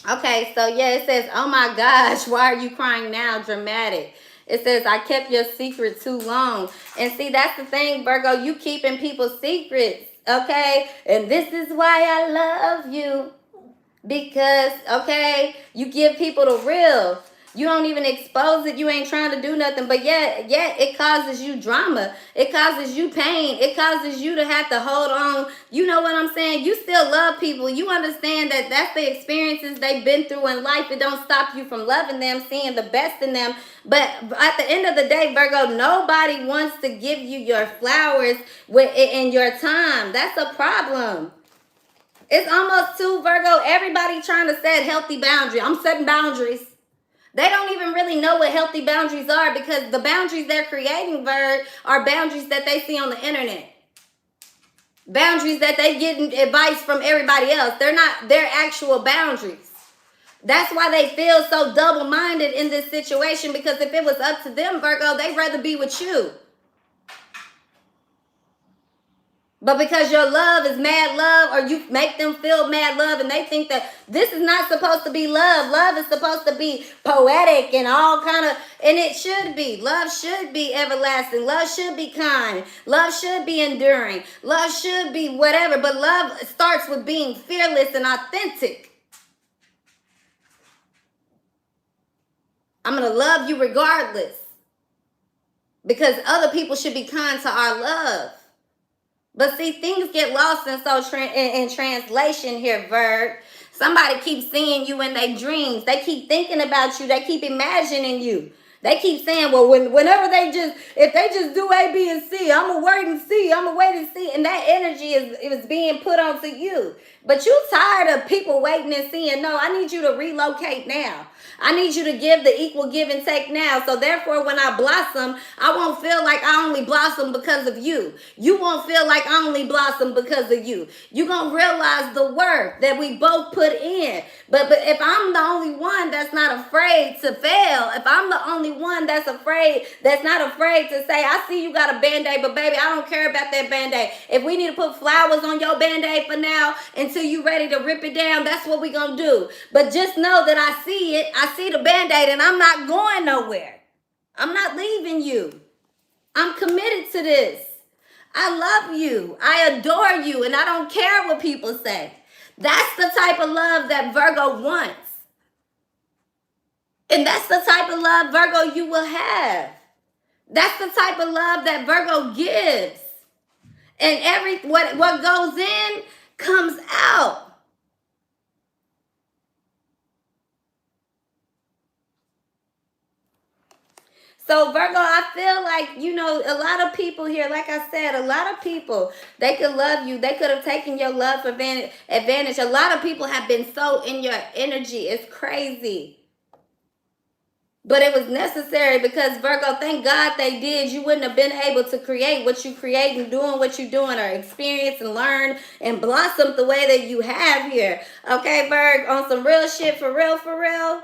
Okay, so yeah, it says, oh my gosh, why are you crying now? Dramatic. It says, I kept your secret too long. And see, that's the thing, Virgo, you keeping people's secrets, okay? And this is why I love you. Because, okay, you give people the real. You don't even expose it. You ain't trying to do nothing. But yet it causes you drama. It causes you pain. It causes you to have to hold on. You know what I'm saying? You still love people. You understand that that's the experiences they've been through in life. It don't stop you from loving them, seeing the best in them. But at the end of the day, Virgo, nobody wants to give you your flowers in your time. That's a problem. It's almost too, Virgo, everybody trying to set healthy boundaries. I'm setting boundaries. They don't even really know what healthy boundaries are because the boundaries they're creating, Virg, are boundaries that they see on the internet. Boundaries that they get advice from everybody else. They're not their actual boundaries. That's why they feel so double-minded in this situation, because if it was up to them, Virgo, they'd rather be with you. But because your love is mad love, or you make them feel mad love, and they think that this is not supposed to be love. Love is supposed to be poetic and all kind of, and it should be. Love should be everlasting. Love should be kind. Love should be enduring. Love should be whatever. But love starts with being fearless and authentic. I'm going to love you regardless. Because other people should be kind to our love. But see, things get lost in in translation here, Virg. Somebody keeps seeing you in their dreams. They keep thinking about you. They keep imagining you. They keep saying, well, whenever if they just do A, B, and C, I'm going to wait and see. I'm going to wait and see. And that energy is being put onto you. But you tired of people waiting and seeing. No, I need you to relocate now. I need you to give the equal give and take now. So therefore, when I blossom, I won't feel like I only blossom because of you. You won't feel like I only blossom because of you. You're going to realize the work that we both put in. But if I'm the only one that's not afraid to fail, if I'm the only one that's not afraid to say, I see you got a Band-Aid, but baby, I don't care about that Band-Aid. If we need to put flowers on your Band-Aid for now until you ready to rip it down, that's what we gonna do. But just know that I see it. I see the Band-Aid and I'm not going nowhere. I'm not leaving you. I'm committed to this. I love you. I adore you. And I don't care what people say. That's the type of love that Virgo wants. And that's the type of love, Virgo, you will have. That's the type of love that Virgo gives. And what goes in comes out. So Virgo, I feel like, you know, a lot of people here, like I said, a lot of people, they could love you. They could have taken your love for advantage. A lot of people have been so in your energy. It's crazy. But it was necessary because Virgo, thank God they did. You wouldn't have been able to create what you create and doing what you're doing, or experience and learn and blossom the way that you have here. Okay, Virg, on some real shit, for real, for real.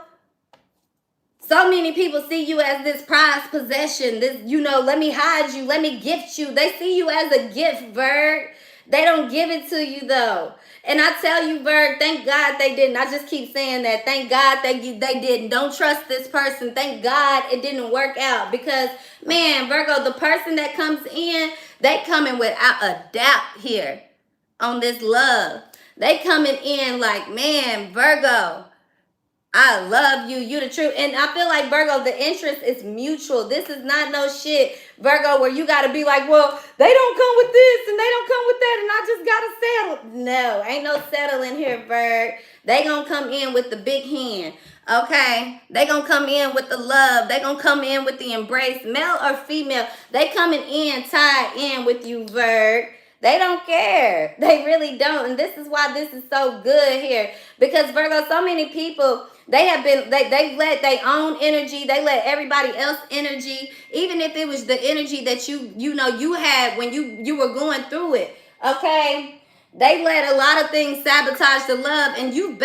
So many people see you as this prized possession. This, you know, let me hide you, let me gift you. They see you as a gift, Virg. They don't give it to you though. And I tell you, Virg, thank God they didn't. I just keep saying that. Thank God they didn't. Don't trust this person. Thank God it didn't work out. Because, man, Virgo, the person that comes in, they coming without a doubt here on this love. They coming in like, man, Virgo, I love you. You the truth. And I feel like, Virgo, the interest is mutual. This is not no shit, Virgo, where you got to be like, well, they don't come with this and they don't come with that and I just got to settle. No, ain't no settling here, Virg. They going to come in with the big hand. Okay? They going to come in with the love. They going to come in with the embrace. Male or female, they coming in, tied in with you, Virg. They don't care. They really don't. And this is why this is so good here. Because, Virgo, so many people, they've let their own energy, they let everybody else energy, even if it was the energy that you had when you were going through it. Okay? They let a lot of things sabotage the love, and you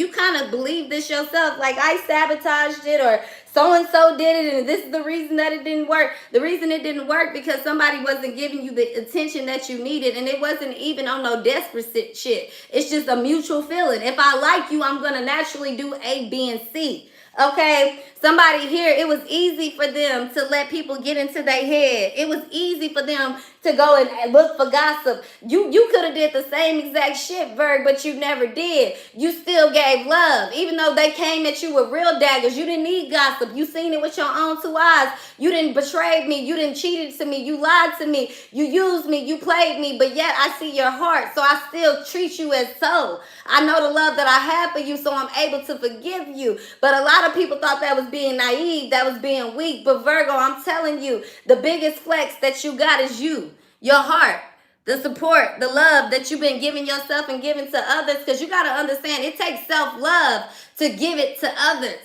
kind of believe this yourself, like I sabotaged it, or so-and-so did it, and this is the reason that it didn't work. The reason it didn't work because somebody wasn't giving you the attention that you needed, and it wasn't even on no desperate shit. It's just a mutual feeling. If I like you, I'm going to naturally do A, B, and C. Okay, somebody here, it was easy for them to let people get into their head. It was easy for them to go and look for gossip. You could have did the same exact shit, Virg, but you never did. You still gave love. Even though they came at you with real daggers, you didn't need gossip. You seen it with your own two eyes. You didn't betray me. You didn't cheat to me. You lied to me. You used me. You played me. But yet I see your heart, so I still treat you as so. I know the love that I have for you, so I'm able to forgive you. But a lot of people thought that was being naive, that was being weak. But Virgo, I'm telling you, the biggest flex that you got is you, your heart, the support, the love that you've been giving yourself and giving to others. Because you got to understand, it takes self-love to give it to others.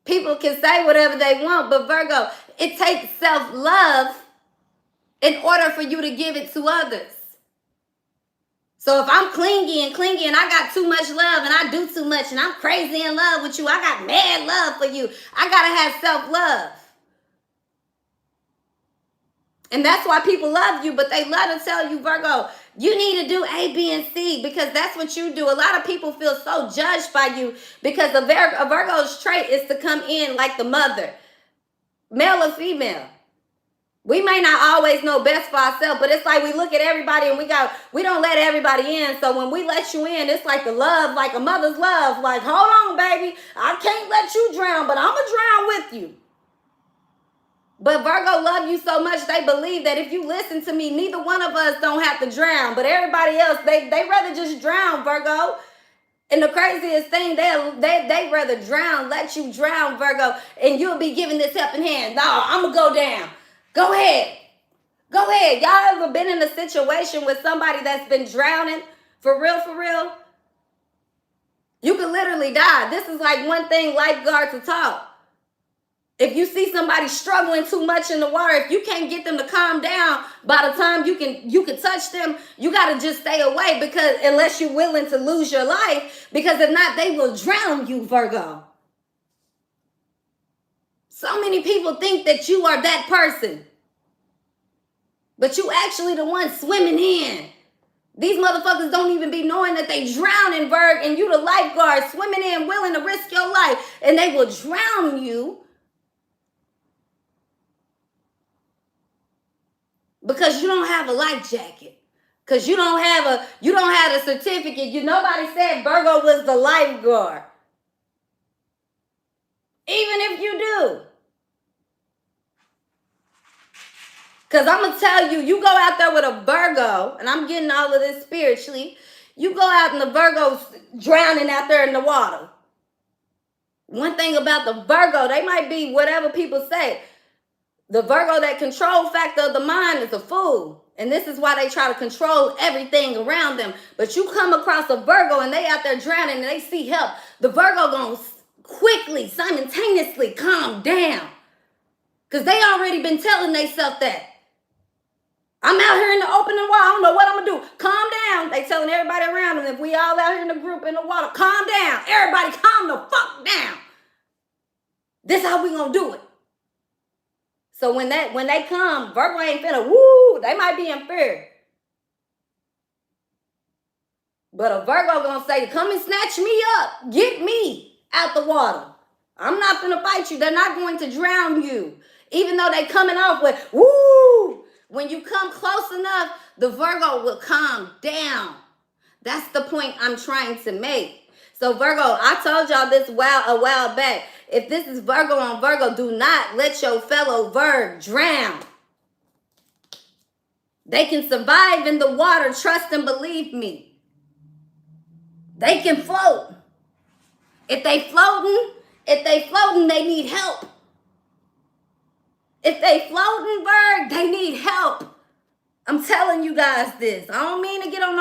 People can say whatever they want, but Virgo, it takes self-love in order for you to give it to others. So if I'm clingy and I got too much love and I do too much and I'm crazy in love with you, I got mad love for you, I got to have self-love. And that's why people love you, but they love to tell you, Virgo, you need to do A, B, and C because that's what you do. A lot of people feel so judged by you because a Virgo's trait is to come in like the mother, male or female. We may not always know best for ourselves, but it's like we look at everybody and we don't let everybody in. So when we let you in, it's like the love, like a mother's love. Like, hold on, baby. I can't let you drown, but I'm going to drown with you. But Virgo love you so much, they believe that if you listen to me, neither one of us don't have to drown. But everybody else, they rather just drown, Virgo. And the craziest thing, they rather drown, let you drown, Virgo, and you'll be giving this helping hand. No, I'm going to go down. Go ahead. Go ahead. Y'all ever been in a situation with somebody that's been drowning? For real, for real? You could literally die. This is like one thing lifeguards will talk. If you see somebody struggling too much in the water, if you can't get them to calm down by the time you can touch them, you got to just stay away because unless you're willing to lose your life, because if not, they will drown you, Virgo. So many people think that you are that person, but you actually the one swimming in. These motherfuckers don't even be knowing that they drowning, Virg, and you the lifeguard swimming in, willing to risk your life, and they will drown you because you don't have a life jacket, because you don't have a certificate. Nobody said Virgo was the lifeguard, even if you do. Because I'm going to tell you, you go out there with a Virgo, and I'm getting all of this spiritually. You go out and the Virgo's drowning out there in the water. One thing about the Virgo, they might be whatever people say. The Virgo, that control factor of the mind, is a fool. And this is why they try to control everything around them. But you come across a Virgo and they out there drowning and they see help. The Virgo gonna quickly, simultaneously calm down. Because they already been telling themselves that. I'm out here in the open and wild. I don't know what I'm going to do. Calm down. They telling everybody around them, if we all out here in the group in the water, calm down. Everybody calm the fuck down. This how we going to do it. So when they come, Virgo ain't finna, woo, they might be in fear. But a Virgo gonna say, come and snatch me up. Get me out the water. I'm not gonna fight you. They're not going to drown you. Even though they coming off with, woo. When you come close enough, the Virgo will calm down. That's the point I'm trying to make. So Virgo, I told y'all this a while back. If this is Virgo on Virgo, do not let your fellow Virg drown. They can survive in the water, trust and believe me. They can float. If they floating, they need help. If they floating, Virg, they need help. I'm telling you guys this. I don't mean to get on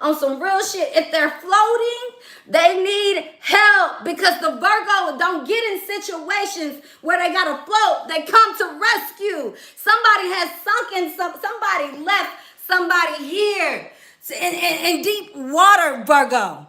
on some real shit. If they're floating, they need help, because the Virgo don't get in situations where they gotta float. They come to rescue. Somebody has sunken, somebody left somebody here in deep water, Virgo.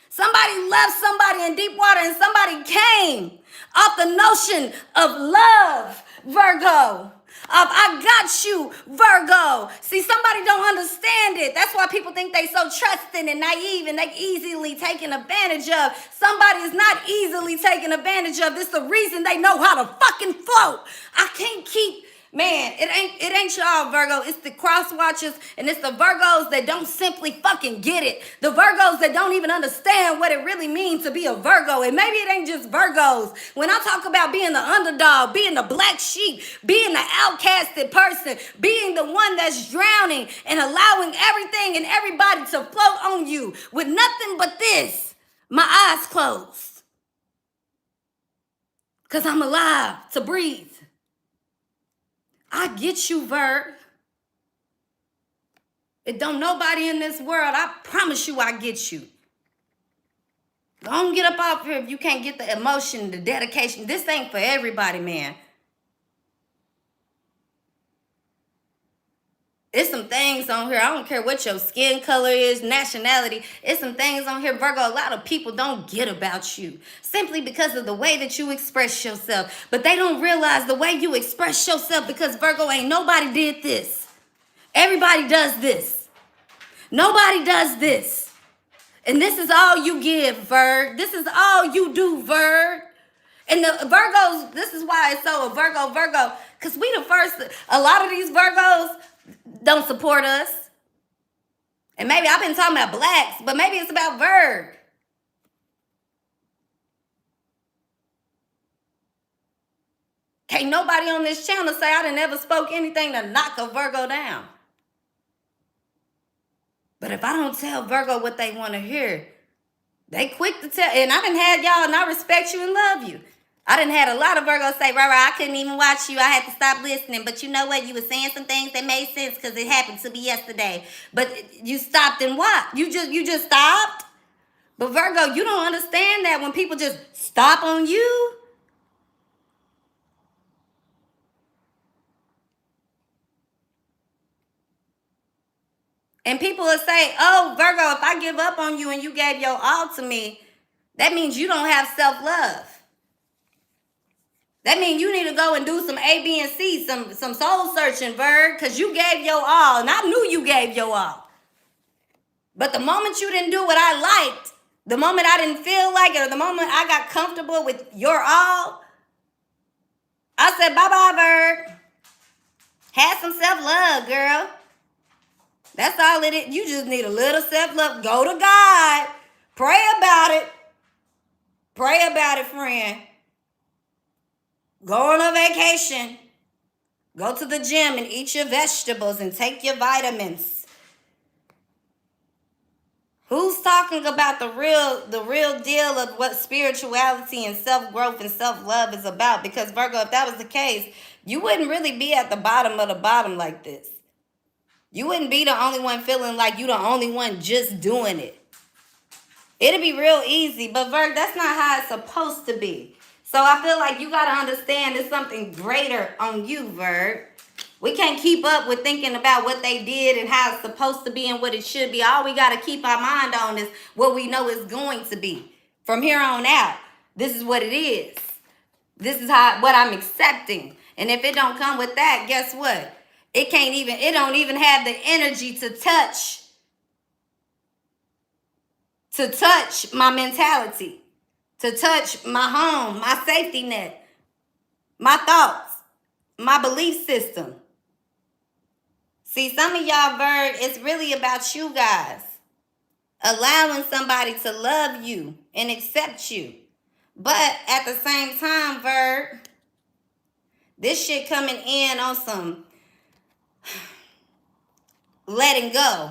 Somebody left somebody in deep water and somebody came off the notion of love, Virgo. I got you, Virgo. See, somebody don't understand it. That's why people think they so trusting and naive and they easily taken advantage of. Somebody is not easily taken advantage of. This is the reason they know how to fucking float. I can't keep... Man, it ain't y'all, Virgo. It's the cross watchers, and it's the Virgos that don't simply fucking get it. The Virgos that don't even understand what it really means to be a Virgo. And maybe it ain't just Virgos. When I talk about being the underdog, being the black sheep, being the outcasted person, being the one that's drowning and allowing everything and everybody to float on you with nothing but this, my eyes closed. Because I'm alive to breathe. I get you, Virg. It don't nobody in this world, I promise you I get you. Don't get up off here if you can't get the emotion, the dedication. This ain't for everybody, man. It's some things on here, I don't care what your skin color is, nationality. It's some things on here, Virgo, a lot of people don't get about you. Simply because of the way that you express yourself. But they don't realize the way you express yourself, because Virgo, ain't nobody did this. Everybody does this. Nobody does this. And this is all you give, Virg. This is all you do, Virg. And the Virgos, this is why it's so a Virgo. Because we the first, a lot of these Virgos don't support us. And maybe I've been talking about blacks, but maybe it's about Virg. Can't nobody on this channel say I done never spoke anything to knock a Virgo down. But if I don't tell Virgo what they want to hear, they quick to tell. And I done had y'all, and I respect you and love you. I done had a lot of Virgos say, Rara, I couldn't even watch you. I had to stop listening. But you know what? You were saying some things that made sense because it happened to me yesterday. But you stopped and what? You just stopped? But Virgo, you don't understand that when people just stop on you. And people will say, oh, Virgo, if I give up on you and you gave your all to me, that means you don't have self-love. That means you need to go and do some A, B, and C, some soul searching, Virg, because you gave your all, and I knew you gave your all. But the moment you didn't do what I liked, the moment I didn't feel like it, or the moment I got comfortable with your all, I said, bye-bye, Virg. Have some self-love, girl. That's all it is. You just need a little self-love. Go to God. Pray about it. Pray about it, friend. Go on a vacation. Go to the gym and eat your vegetables and take your vitamins. Who's talking about the real deal of what spirituality and self-growth and self-love is about? Because Virgo, if that was the case, you wouldn't really be at the bottom of the bottom like this. You wouldn't be the only one feeling like you the only one just doing it. It'd be real easy, but Virgo, that's not how it's supposed to be. So I feel like you got to understand there's something greater on you, Virgo. We can't keep up with thinking about what they did and how it's supposed to be and what it should be. All we got to keep our mind on is what we know is going to be. From here on out, this is what it is. This is what I'm accepting. And if it don't come with that, guess what? It don't even have the energy to touch my mentality, to touch my home, my safety net, my thoughts, my belief system. See, some of y'all, Virgo, it's really about you guys. Allowing somebody to love you and accept you. But at the same time, Virgo, this shit coming in on some letting go.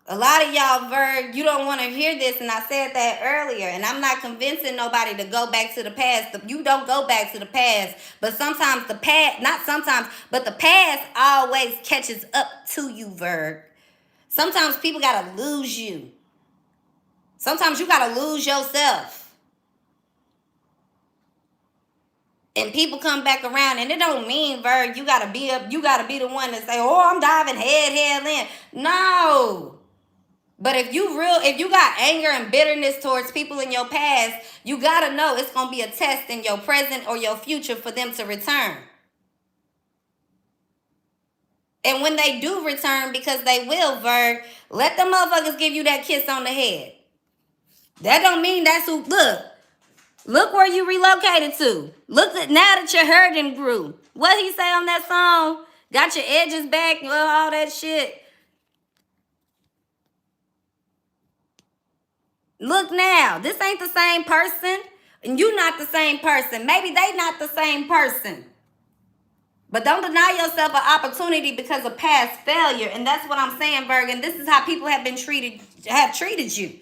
A lot of y'all, Virgo, you don't want to hear this, and I said that earlier, and I'm not convincing nobody to go back to the past. You don't go back to the past, but sometimes the past, not sometimes, but the past always catches up to you, Virgo. Sometimes people got to lose you. Sometimes you got to lose yourself. And people come back around, and it don't mean, Virgo, you got to be the one to say, oh, I'm diving head in. No. But if you got anger and bitterness towards people in your past, you got to know it's going to be a test in your present or your future for them to return. And when they do return, because they will, Virgo, let them motherfuckers give you that kiss on the head. That don't mean that's who, look where you relocated to. Look at now that your hurting grew. What he say on that song? Got your edges back, all that shit. Look now, this ain't the same person, and you not the same person. Maybe they not the same person. But don't deny yourself an opportunity because of past failure. And that's what I'm saying, Virgo. And this is how people have treated you.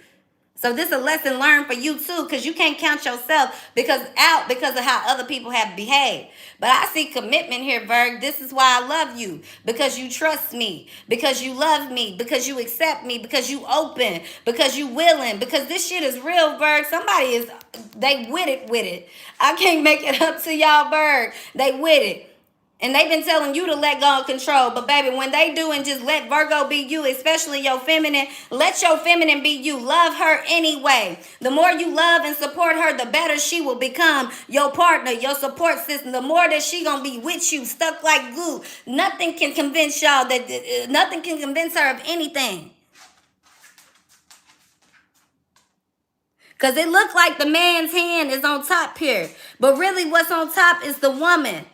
So this is a lesson learned for you too, because you can't count yourself because of how other people have behaved. But I see commitment here, Virgo. This is why I love you, because you trust me, because you love me, because you accept me, because you open, because you willing, because this shit is real, Virgo. They with it. I can't make it up to y'all, Virgo. They with it. And they've been telling you to let go of control. But baby, when they do and just let Virgo be you, especially your feminine, let your feminine be you. Love her anyway. The more you love and support her, the better she will become your partner, your support system. The more that she gonna be with you, stuck like glue. Nothing can convince y'all nothing can convince her of anything. Because it looks like the man's hand is on top here. But really what's on top is the woman.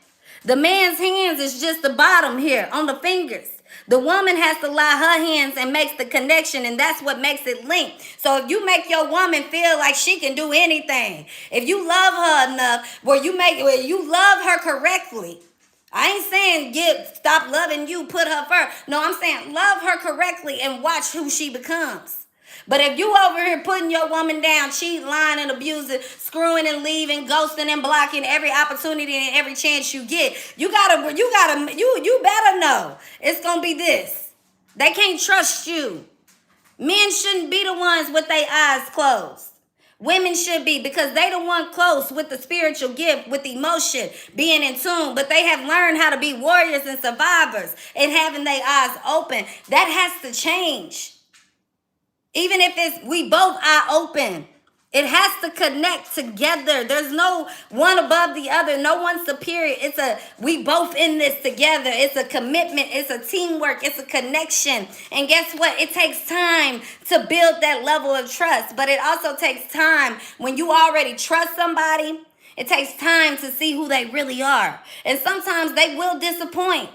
The man's hands is just the bottom here on the fingers. The woman has to lie her hands and makes the connection, and that's what makes it link. So if you make your woman feel like she can do anything, if you love her enough where you love her correctly, I ain't saying stop loving you, put her first. No, I'm saying love her correctly and watch who she becomes. But if you over here putting your woman down, cheating, lying, and abusing, screwing and leaving, ghosting and blocking every opportunity and every chance you get, you better know it's gonna be this. They can't trust you. Men shouldn't be the ones with their eyes closed. Women should be, because they the one close with the spiritual gift, with emotion, being in tune. But they have learned how to be warriors and survivors and having their eyes open. That has to change. Even if we both eye open, it has to connect together. There's no one above the other, no one superior. We both in this together. It's a commitment. It's a teamwork. It's a connection. And guess what? It takes time to build that level of trust. But it also takes time when you already trust somebody. It takes time to see who they really are. And sometimes they will disappoint.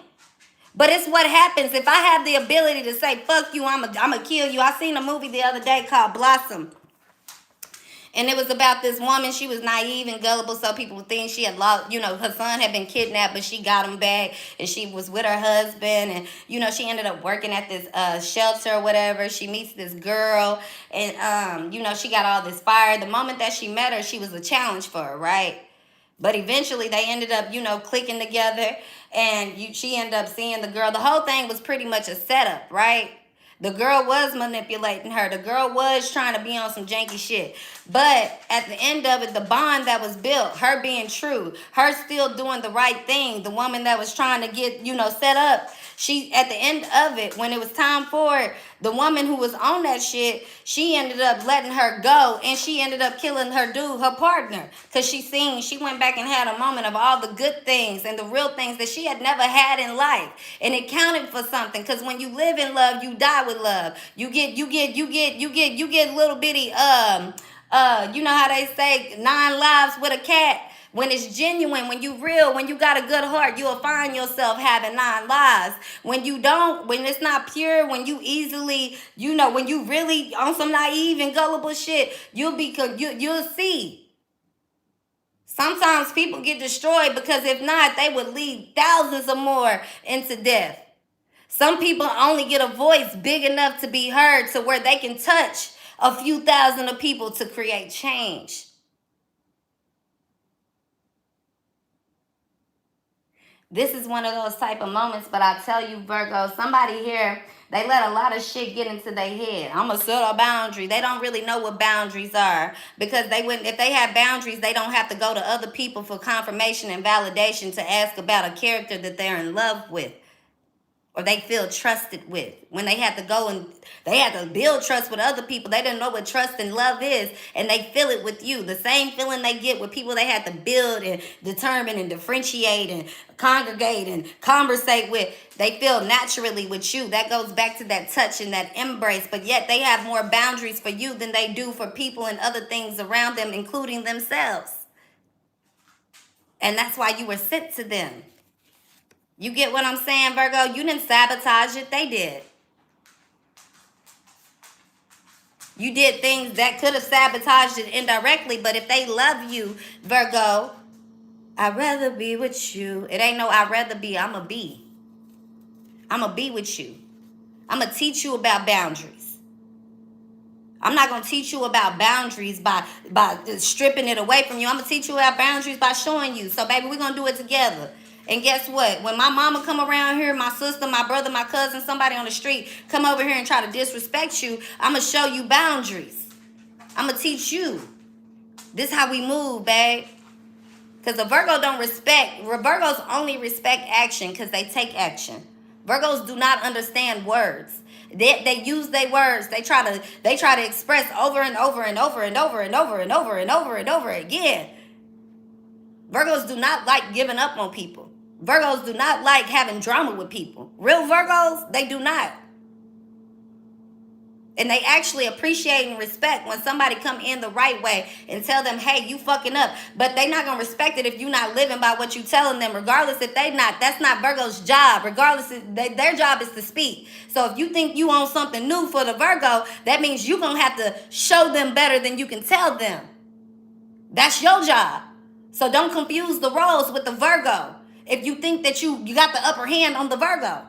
But it's what happens if I have the ability to say, fuck you, I'm going to kill you. I seen a movie the other day called Blossom. And it was about this woman. She was naive and gullible, so people would think she had lost, her son had been kidnapped, but she got him back, and she was with her husband, and, she ended up working at this shelter or whatever. She meets this girl, and, she got all this fire. The moment that she met her, she was a challenge for her, right? But eventually they ended up, clicking together, and she ended up seeing the girl. The whole thing was pretty much a setup, right? The girl was manipulating her. The girl was trying to be on some janky shit. But at the end of it, the bond that was built, her being true, her still doing the right thing, the woman that was trying to get, set up, she, at the end of it, when it was time for it, the woman who was on that shit, she ended up letting her go, and she ended up killing her dude, her partner, because she went back and had a moment of all the good things and the real things that she had never had in life, and it counted for something. Because when you live in love, you die with love. You get little bitty you know how they say 9 lives with a cat. When it's genuine, when you real, when you got a good heart, you'll find yourself having 9 lives. When you don't, when it's not pure, when you easily, when you really on some naive and gullible shit, you'll see. Sometimes people get destroyed because if not, they would lead thousands or more into death. Some people only get a voice big enough to be heard to where they can touch a few thousand of people to create change. This is one of those type of moments, but I tell you, Virgo, somebody here, they let a lot of shit get into their head. I'm going to set a boundary. They don't really know what boundaries are, because if they have boundaries, they don't have to go to other people for confirmation and validation to ask about a character that they're in love with or they feel trusted with. When they had to go and they had to build trust with other people, they didn't know what trust and love is, and they feel it with you. The same feeling they get with people they had to build and determine and differentiate and congregate and conversate with, they feel naturally with you. That goes back to that touch and that embrace, but yet they have more boundaries for you than they do for people and other things around them, including themselves. And that's why you were sent to them. You get what I'm saying, Virgo? You didn't sabotage it. They did. You did things that could have sabotaged it indirectly, but if they love you, Virgo, I'd rather be with you. It ain't no I'd rather be. I'm a be. I'm a be with you. I'm going to teach you about boundaries. I'm not going to teach you about boundaries by stripping it away from you. I'm going to teach you about boundaries by showing you. So, baby, we're going to do it together. And guess what? When my mama come around here, my sister, my brother, my cousin, somebody on the street come over here and try to disrespect you, I'm going to show you boundaries. I'm going to teach you. This how we move, babe. Because the Virgo don't respect. Virgos only respect action because they take action. Virgos do not understand words. They use their words. They try to express over and over and over and over and over and over and over and over again. Virgos do not like giving up on people. Virgos do not like having drama with people. Real Virgos, they do not. And they actually appreciate and respect when somebody come in the right way and tell them, hey, you fucking up. But they not going to respect it if you not living by what you telling them, regardless if they not. That's not Virgo's job. Regardless, their job is to speak. So if you think you own something new for the Virgo, that means you're going to have to show them better than you can tell them. That's your job. So don't confuse the roles with the Virgo if you think that you got the upper hand on the Virgo.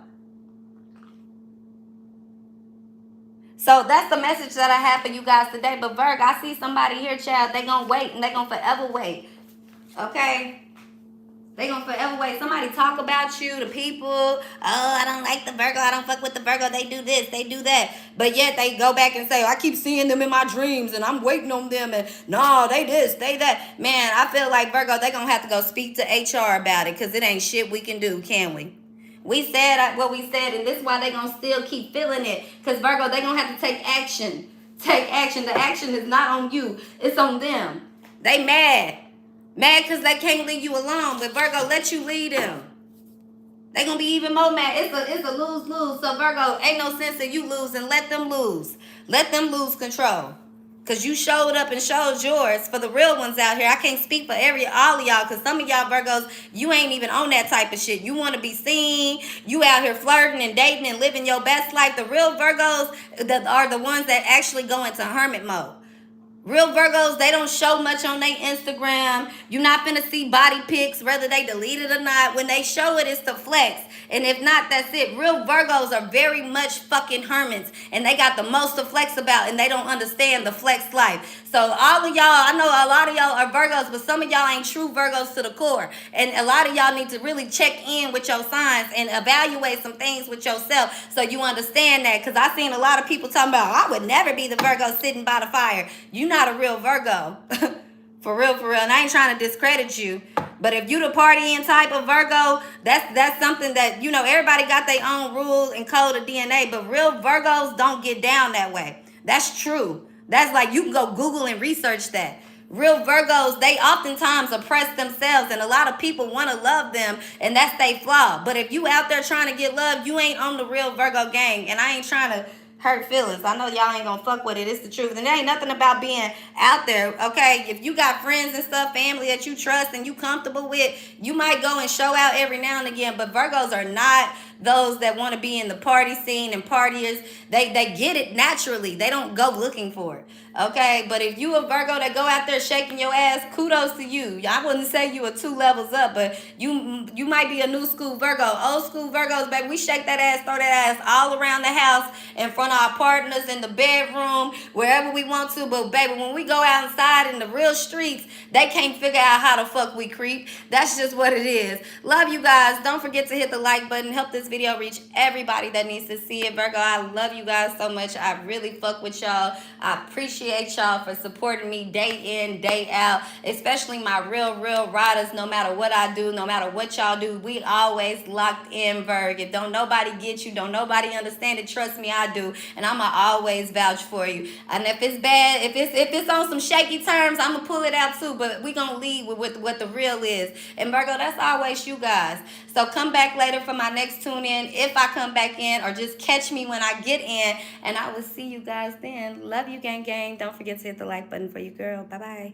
So that's the message that I have for you guys today. But Virgo, I see somebody here, child. They gonna wait and they gonna forever wait. Okay? They gonna forever wait. Somebody talk about you, the people. Oh, I don't like the Virgo. I don't fuck with the Virgo. They do this, they do that. But yet they go back and say, I keep seeing them in my dreams and I'm waiting on them. And no, they this, they that. Man, I feel like Virgo, they gonna have to go speak to HR about it, because it ain't shit we can do, can we? We said what we said, and this is why they gonna still keep feeling it. Because Virgo, they gonna have to take action. Take action. The action is not on you. It's on them. They mad. Mad because they can't leave you alone. But Virgo, let you lead them. They going to be even more mad. It's a lose-lose. So Virgo, ain't no sense in you losing. Let them lose. Let them lose control. Because you showed up and showed yours for the real ones out here. I can't speak for all of y'all, because some of y'all Virgos, you ain't even on that type of shit. You want to be seen. You out here flirting and dating and living your best life. The real Virgos are the ones that actually go into hermit mode. Real Virgos, they don't show much on their Instagram. You're not finna see body pics, whether they delete it or not. When they show it, it's to flex. And if not, that's it. Real Virgos are very much fucking hermits. And they got the most to flex about. And they don't understand the flex life. So all of y'all, I know a lot of y'all are Virgos, but some of y'all ain't true Virgos to the core. And a lot of y'all need to really check in with your signs and evaluate some things with yourself so you understand that. Because I seen a lot of people talking about, I would never be the Virgo sitting by the fire. You not a real Virgo. For real, for real. And I ain't trying to discredit you. But if you the partying type of Virgo, that's something that, you know, everybody got their own rules and code of DNA. But real Virgos don't get down that way. That's true. That's like, you can go Google and research that. Real Virgos, they oftentimes oppress themselves, and a lot of people want to love them, and that's their flaw. But if you out there trying to get love, you ain't on the real Virgo gang, and I ain't trying to hurt feelings. I know y'all ain't gonna fuck with it. It's the truth. And there ain't nothing about being out there, okay? If you got friends and stuff, family that you trust and you comfortable with, you might go and show out every now and again. But Virgos are not those that want to be in the party scene and partiers. They get it naturally. They don't go looking for it, okay? But if you a Virgo that go out there shaking your ass, kudos to you. I wouldn't say you are 2 levels up, but you might be a new school Virgo. Old school Virgos, baby, we shake that ass, throw that ass all around the house, in front of our partners, in the bedroom, wherever we want to. But baby, when we go outside in the real streets, they can't figure out how the fuck we creep. That's just what it is. Love you guys. Don't forget to hit the like button. Help this video reach everybody that needs to see it. Virgo, I love you guys so much. I really fuck with y'all. I appreciate y'all for supporting me day in, day out, especially my real riders. No matter what I do, no matter what y'all do, we always locked in, Virg. If don't nobody get you, don't nobody understand it, trust me, I do. And I'ma always vouch for you. And if it's bad, if it's on some shaky terms, I'ma pull it out too. But we gonna lead with what the real is. And Virgo, that's always you guys. So come back later for my next tune in, if I come back in, or just catch me when I get in. And I will see you guys then. Love you, gang gang. Don't forget to hit the like button for your girl. Bye bye.